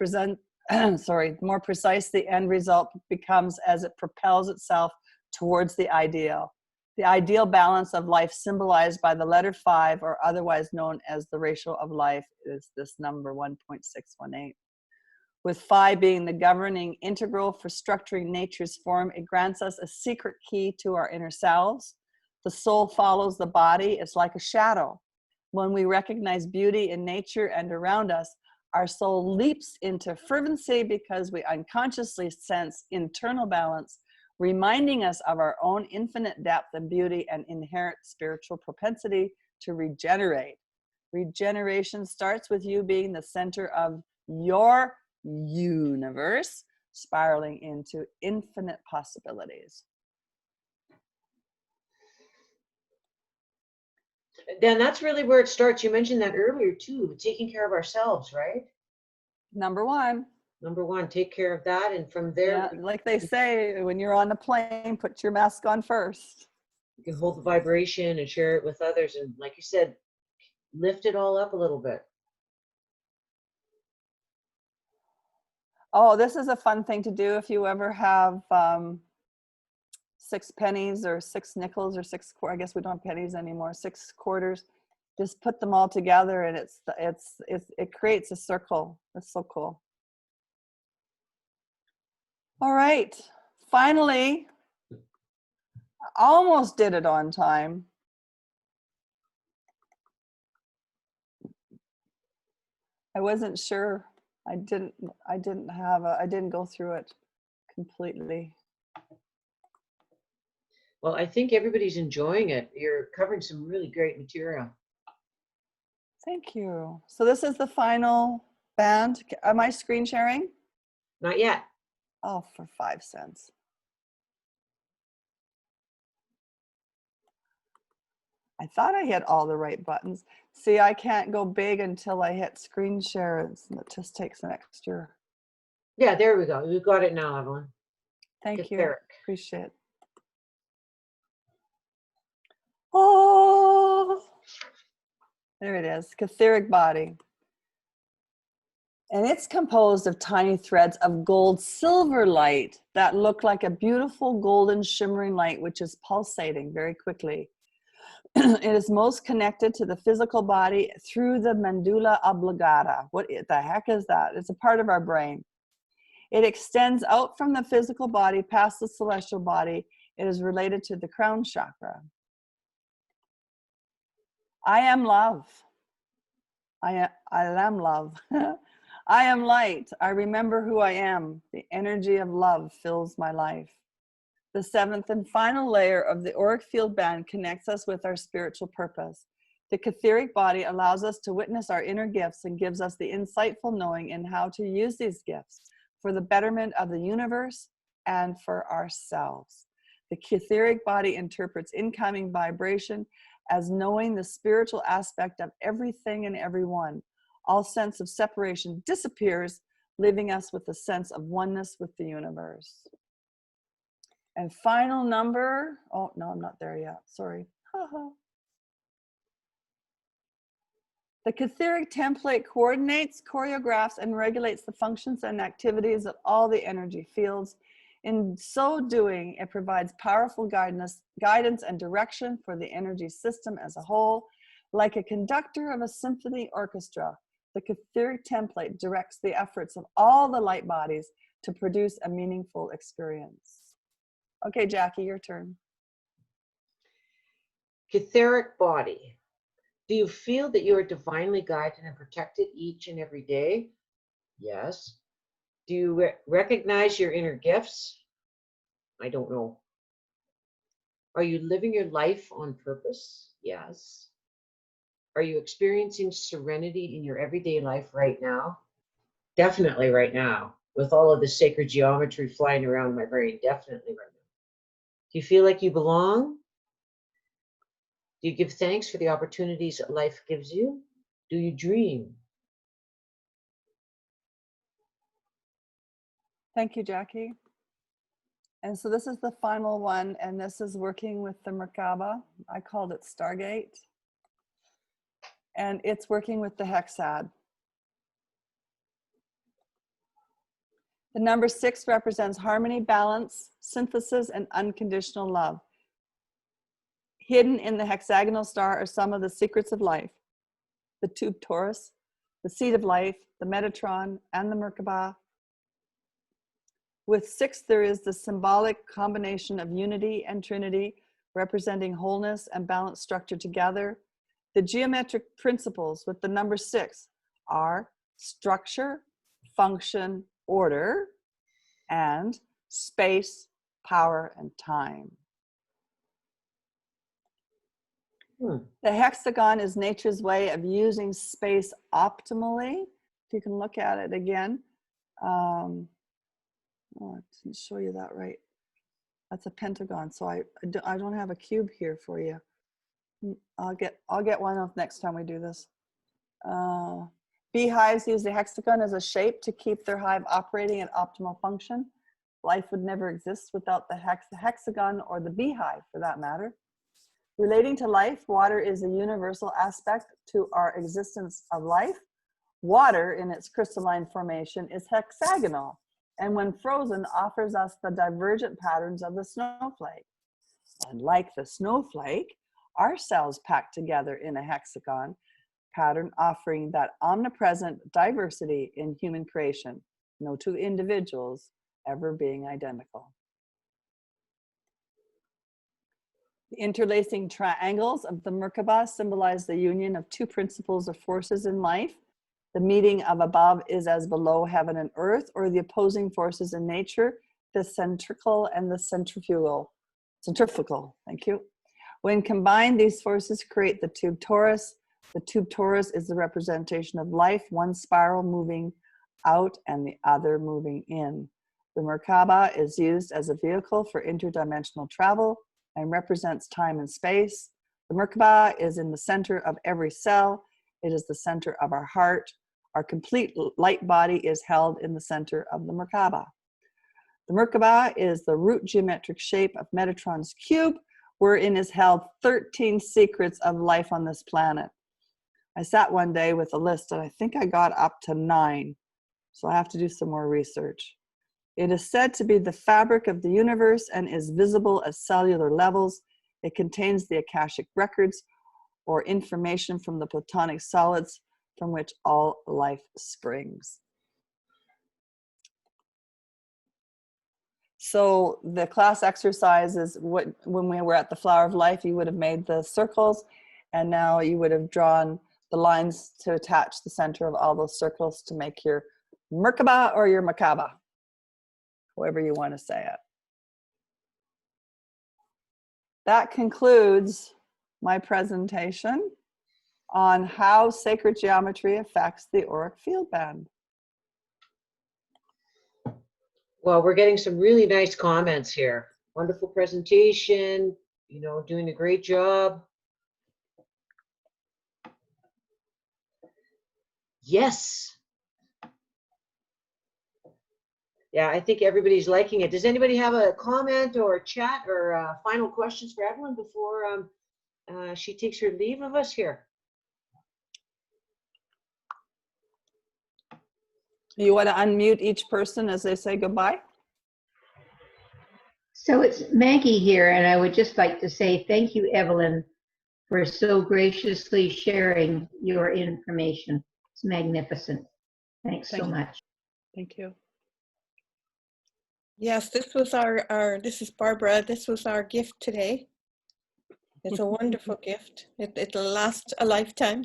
S2: more precise the end result becomes as it propels itself towards the ideal. The ideal balance of life symbolized by the letter 5, or otherwise known as the ratio of life, is this number 1.618. With phi being the governing integral for structuring nature's form, it grants us a secret key to our inner selves. The soul follows the body. It's like a shadow. When we recognize beauty in nature and around us, our soul leaps into fervency because we unconsciously sense internal balance, reminding us of our own infinite depth and beauty and inherent spiritual propensity to regenerate. Regeneration starts with you being the center of your universe, spiraling into infinite possibilities.
S1: Dan, that's really where it starts. You mentioned that earlier too, taking care of ourselves, right?
S2: Number 1.
S1: Number 1, take care of that, and from there,
S2: Yeah, like they say, when you're on a plane, put your mask on first.
S1: you can hold the vibration and share it with others, and like you said, lift it all up a little bit.
S2: Oh, this is a fun thing to do if you ever have 6 pennies or 6 nickels or 6 I guess we don't have pennies anymore, 6 quarters. Just put them all together and it creates a circle. It's so cool. All right, finally, I almost did it on time. I wasn't sure. I didn't go through it completely.
S1: Well, I think everybody's enjoying it. You're covering some really great material.
S2: Thank you. So this is the final band. Am I screen sharing?
S1: Not yet.
S2: Oh, for 5 cents. I thought I hit all the right buttons. See, I can't go big until I hit screen share. It just takes an extra.
S1: Yeah, there we go. We've got it now, Evelyn.
S2: Thank you.
S1: Etheric.
S2: Appreciate it. Oh, there it is. Etheric Body. And it's composed of tiny threads of gold silver light that look like a beautiful golden shimmering light, which is pulsating very quickly. It is most connected to the physical body through the medulla oblongata. What the heck is that? It's a part of our brain. It extends out from the physical body past the celestial body. It is related to the crown chakra. I am love. I am love. I am light. I remember who I am. The energy of love fills my life. The seventh and final layer of the auric field band connects us with our spiritual purpose. The etheric body allows us to witness our inner gifts and gives us the insightful knowing in how to use these gifts for the betterment of the universe and for ourselves. The etheric body interprets incoming vibration as knowing the spiritual aspect of everything and everyone. All sense of separation disappears, leaving us with a sense of oneness with the universe. And final number, oh no, I'm not there yet, sorry. The etheric template coordinates, choreographs, and regulates the functions and activities of all the energy fields. In so doing, it provides powerful guidance and direction for the energy system as a whole. Like a conductor of a symphony orchestra, the etheric template directs the efforts of all the light bodies to produce a meaningful experience. Okay, Jackie, your turn.
S1: Etheric body. Do you feel that you are divinely guided and protected each and every day? Yes. Do you recognize your inner gifts? I don't know. Are you living your life on purpose? Yes. Are you experiencing serenity in your everyday life right now? Definitely right now. With all of the sacred geometry flying around my brain, definitely right now. Do you feel like you belong? Do you give thanks for the opportunities that life gives you? Do you dream?
S2: Thank you, Jackie. And so this is the final one, and this is working with the Merkaba. I called it Stargate. And it's working with the hexad. The number 6 represents harmony, balance, synthesis, and unconditional love. Hidden in the hexagonal star are some of the secrets of life. The tube torus, the seed of life, the Metatron, and the Merkaba. With 6, there is the symbolic combination of unity and trinity, representing wholeness and balanced structure together. The geometric principles with the number 6 are structure, function, order, and space, power, and time. The hexagon is nature's way of using space optimally. If you can look at it again. Oh, I didn't show you that right. That's a pentagon, so I don't have a cube here for you. I'll get one of next time we do this. Beehives use the hexagon as a shape to keep their hive operating at optimal function. Life would never exist without the hexagon or the beehive, for that matter. Relating to life, water is a universal aspect to our existence of life. Water, in its crystalline formation, is hexagonal, and when frozen, offers us the divergent patterns of the snowflake. And like the snowflake, our cells packed together in a hexagon pattern, offering that omnipresent diversity in human creation, no two individuals ever being identical. The interlacing triangles of the Merkaba symbolize the union of two principles of forces in life. The meeting of above is as below heaven and earth, or the opposing forces in nature, the centrical and the centrifugal, thank you. When combined, these forces create the tube torus. The tube torus is the representation of life, one spiral moving out and the other moving in. The Merkaba is used as a vehicle for interdimensional travel and represents time and space. The Merkaba is in the center of every cell. It is the center of our heart. Our complete light body is held in the center of the Merkaba. The Merkaba is the root geometric shape of Metatron's cube, wherein is held 13 secrets of life on this planet. I sat one day with a list and I think I got up to 9. So I have to do some more research. It is said to be the fabric of the universe and is visible at cellular levels. It contains the Akashic records, or information from the platonic solids from which all life springs. So the class exercise is when we were at the Flower of Life, you would have made the circles, and now you would have drawn the lines to attach the center of all those circles to make your Merkaba or your Makaba, however you want to say it. That concludes my presentation on how sacred geometry affects the auric field band.
S1: Well, we're getting some really nice comments here. Wonderful presentation, you know, doing a great job. Yes. Yeah, I think everybody's liking it. Does anybody have a comment or a chat or final questions for Evelyn before she takes her leave of us here?
S2: You want to unmute each person as they say goodbye?
S5: So it's Maggie here, and I would just like to say thank you, Evelyn, for so graciously sharing your information. It's magnificent. Thanks so much.
S2: Thank you.
S6: Yes, this was this is Barbara. This was our gift today. It's a wonderful gift. It'll last a lifetime.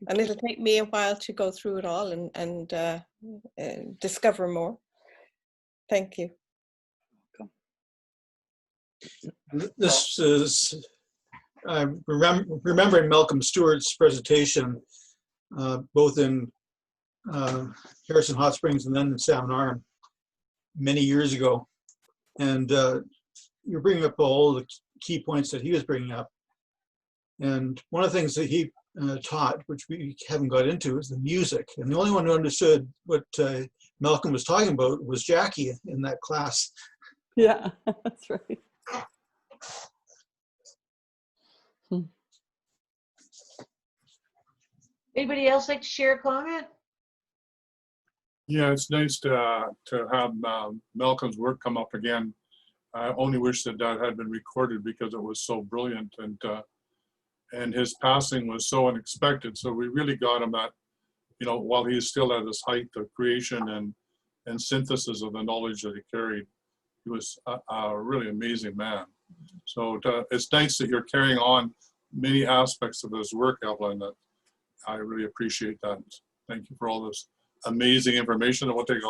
S6: And it'll take me a while to go through it all and discover more. Thank you.
S4: This is, I'm remembering Malcolm Stewart's presentation, both in Harrison Hot Springs and then in Salmon Arm many years ago. And you're bringing up all the key points that he was bringing up. And one of the things that he taught, which we haven't got into, is the music. And the only one who understood what Malcolm was talking about was Jackie in that class.
S2: Yeah, that's right.
S1: Anybody else like to share a comment?
S3: Yeah, it's nice to have Malcolm's work come up again. I only wish that that had been recorded because it was so brilliant, and his passing was so unexpected. So we really got him at, you know, while he's still at his height of creation and synthesis of the knowledge that he carried. He was a really amazing man. So it's nice that you're carrying on many aspects of his work, Evelyn. That I really appreciate that. Thank you for all this amazing information. It will take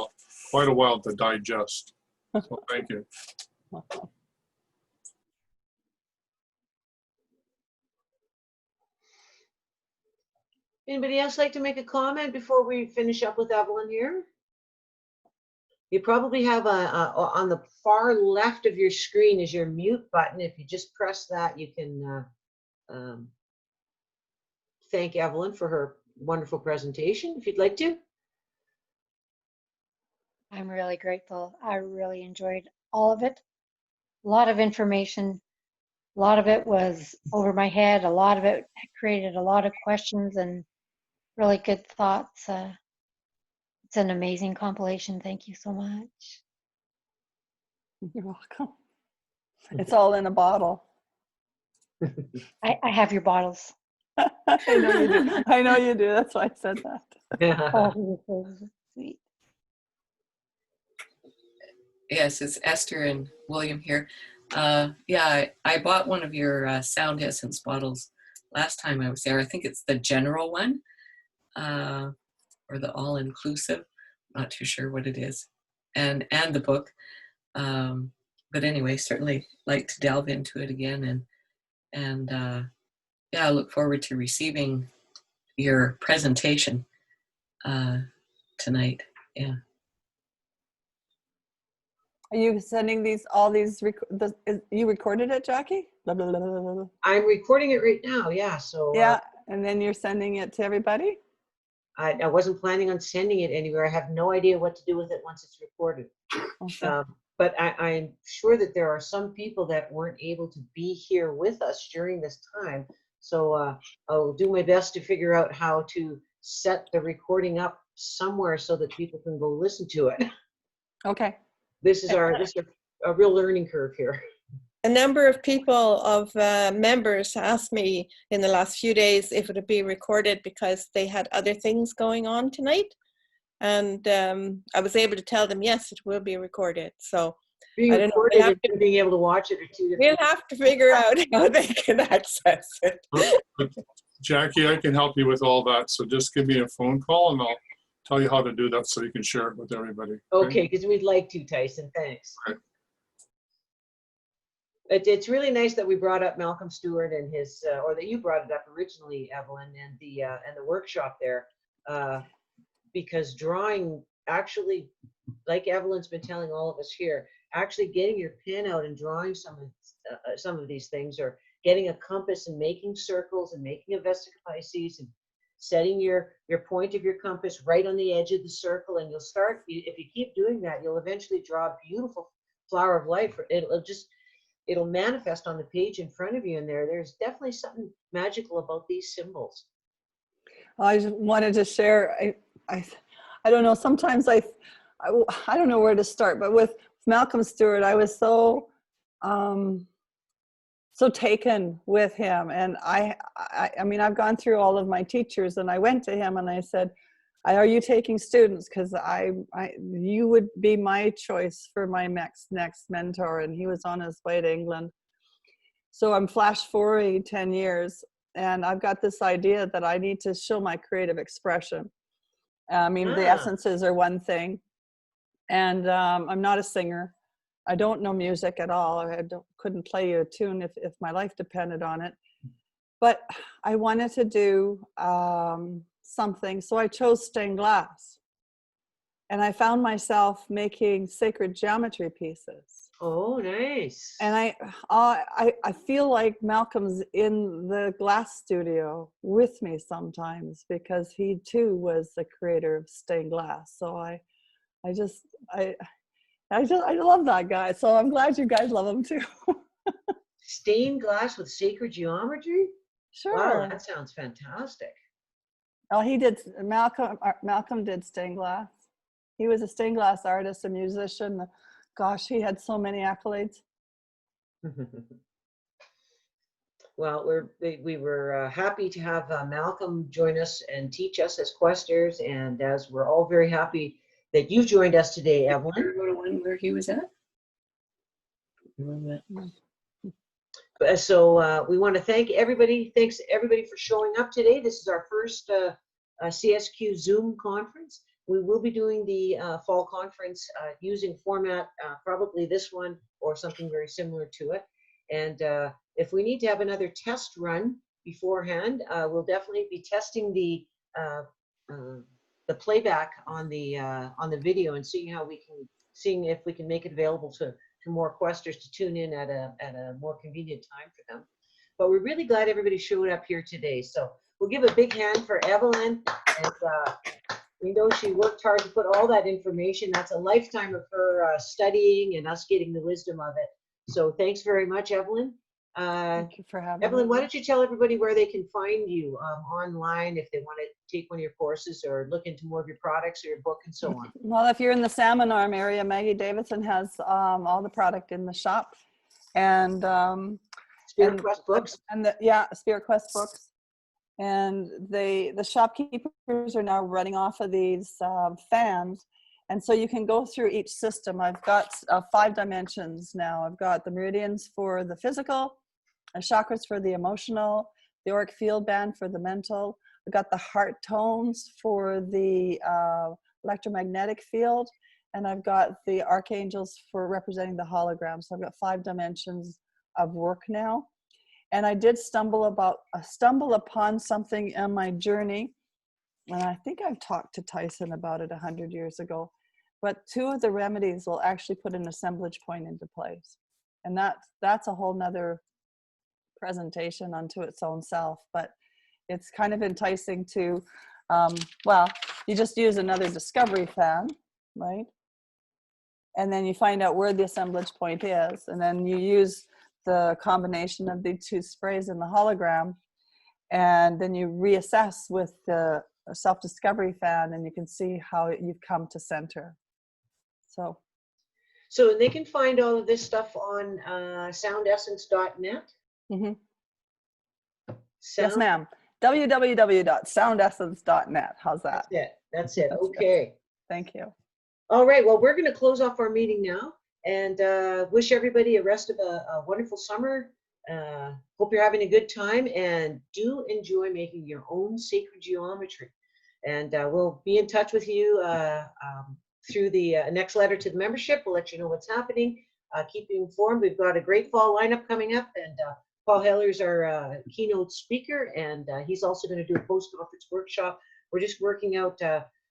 S3: quite a while to digest. So thank you.
S1: Anybody else like to make a comment before we finish up with Evelyn here? You probably have on the far left of your screen is your mute button. If you just press that, you can thank Evelyn for her wonderful presentation, if you'd like to.
S7: I'm really grateful. I really enjoyed all of it. A lot of information. A lot of it was over my head. A lot of it created a lot of questions and really good thoughts. It's an amazing compilation. Thank you so much.
S2: You're welcome. It's all in a bottle.
S7: I have your bottles.
S2: I know you do. I know you do. That's why I said that.
S7: Oh, you're so sweet.
S8: Yes, it's Esther and William here. Yeah, I bought one of your sound essence bottles last time I was there. I think it's the general one, or the all-inclusive. Not too sure what it is, and the book. But anyway, certainly like to delve into it again, and yeah, I look forward to receiving your presentation tonight. Yeah.
S2: Are you sending all these? You recorded it, Jackie? Blah, blah, blah, blah, blah.
S1: I'm recording it right now, yeah. So
S2: yeah, and then you're sending it to everybody?
S1: I wasn't planning on sending it anywhere. I have no idea what to do with it once it's recorded.
S2: Okay.
S1: But I'm sure that there are some people that weren't able to be here with us during this time. So I'll do my best to figure out how to set the recording up somewhere so that people can go listen to it.
S2: Okay.
S1: This is a real learning curve here.
S6: A number of people of members asked me in the last few days if it would be recorded because they had other things going on tonight. And I was able to tell them, yes, it will be recorded. So
S1: Being
S6: I don't know,
S1: recorded and being able to watch it are two different.
S6: we'll have to figure out how they can access it.
S3: But Jackie, I can help you with all that. So just give me a phone call and I'll tell you how to do that so you can share it with everybody.
S1: Okay, because we'd like to, Tyson. Thanks.
S3: Right.
S1: It's really nice that we brought up Malcolm Stewart and his, or that you brought it up originally, Evelyn, and the workshop there, because drawing actually, like Evelyn's been telling all of us here, actually getting your pen out and drawing some of these things, or getting a compass and making circles and making a vesica Pisces and setting your point of your compass right on the edge of the circle, and you'll start, if you keep doing that, you'll eventually draw a beautiful flower of life. It'll manifest on the page in front of you, and there's definitely something magical about these symbols.
S2: I just wanted to share, I don't know, sometimes I don't know where to start, but with Malcolm Stewart, I was so taken with him. And I mean, I've gone through all of my teachers, and I went to him and I said, are you taking students? Because you would be my choice for my next mentor. And he was on his way to England. So I'm flash forwarding 10 years, and I've got this idea that I need to show my creative expression. I mean, the essences are one thing, and I'm not a singer. I don't know music at all. I couldn't play you a tune if my life depended on it. But I wanted to do something, so I chose stained glass. And I found myself making sacred geometry pieces.
S1: Oh, nice.
S2: And I feel like Malcolm's in the glass studio with me sometimes, because he too was the creator of stained glass. So I love that guy. So I'm glad you guys love him too.
S1: Stained glass with sacred geometry?
S2: Sure.
S1: Wow, that sounds fantastic.
S2: Oh, he did. Malcolm did stained glass. He was a stained glass artist, a musician. Gosh, he had so many accolades.
S1: Well, we were happy to have Malcolm join us and teach us as questers, and as we're all very happy that you joined us today, Evelyn.
S8: Where he was at?
S1: So we want to thank everybody. Thanks everybody for showing up today. This is our first CSQ Zoom conference. We will be doing the fall conference using format, probably this one or something very similar to it. And if we need to have another test run beforehand, we'll definitely be testing the playback on the video and seeing if we can make it available to more questers to tune in at a more convenient time for them. But we're really glad everybody showed up here today. So we'll give a big hand for Evelyn. And we know she worked hard to put all that information. That's a lifetime of her studying and us getting the wisdom of it. So thanks very much, Evelyn.
S2: Thank you for having me.
S1: Evelyn, why don't you tell everybody where they can find you online if they want to take one of your courses or look into more of your products or your book and so on.
S2: Well, if you're in the Salmon Arm area, Maggie Davidson has all the product in the shop, and
S1: Spirit Quest books.
S2: And Spirit Quest books. And the shopkeepers are now running off of these fans. And so you can go through each system. I've got 5 dimensions now. I've got the meridians for the physical, the chakras for the emotional, the auric field band for the mental. I've got the heart tones for the electromagnetic field. And I've got the archangels for representing the holograms. So I've got 5 dimensions of work now. And I did stumble upon something in my journey. And I think I've talked to Tyson about it 100 years ago. But 2 of the remedies will actually put an assemblage point into place. And that's a whole nother presentation unto its own self. But it's kind of enticing to, you just use another discovery fan, right? And then you find out where the assemblage point is. And then you use the combination of the 2 sprays in the hologram. And then you reassess with the self-discovery fan, and you can see how you've come to center. So
S1: they can find all of this stuff on soundessence.net.
S2: yes, ma'am. www.soundessence.net. How's that?
S1: That's it.
S2: That's
S1: Okay.
S2: Thank you.
S1: All right. Well, we're going to close off our meeting now and wish everybody a rest of a wonderful summer. Hope you're having a good time, and do enjoy making your own sacred geometry. And we'll be in touch with you through the next letter to the membership. We'll let you know what's happening. Keep you informed. We've got a great fall lineup coming up, and Paul Heller's our keynote speaker, and he's also going to do a post-conference workshop. We're just working out,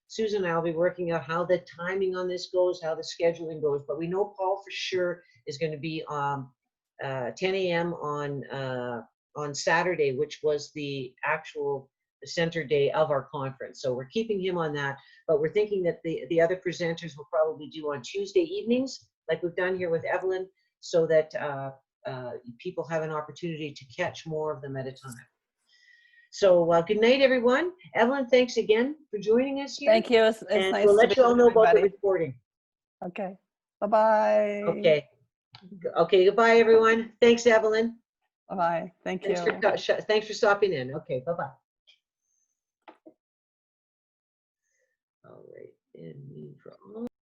S1: Susan and I will be working out how the timing on this goes, how the scheduling goes, but we know Paul for sure is going to be 10 a.m. on Saturday, which was the actual center day of our conference. So we're keeping him on that, but we're thinking that the other presenters will probably do on Tuesday evenings, like we've done here with Evelyn, so that people have an opportunity to catch more of them at a time. So good night, everyone. Evelyn, thanks again for joining us here.
S2: Thank you. It's
S1: and
S2: nice
S1: we'll
S2: to
S1: let
S2: be
S1: you all
S2: with
S1: know about the
S2: everybody.
S1: recording.
S2: Okay. Bye-bye.
S1: Okay. Okay, goodbye, everyone. Thanks, Evelyn.
S2: Bye-bye. Thank you.
S1: Thanks for stopping in. Okay, bye-bye. All right, and me for all.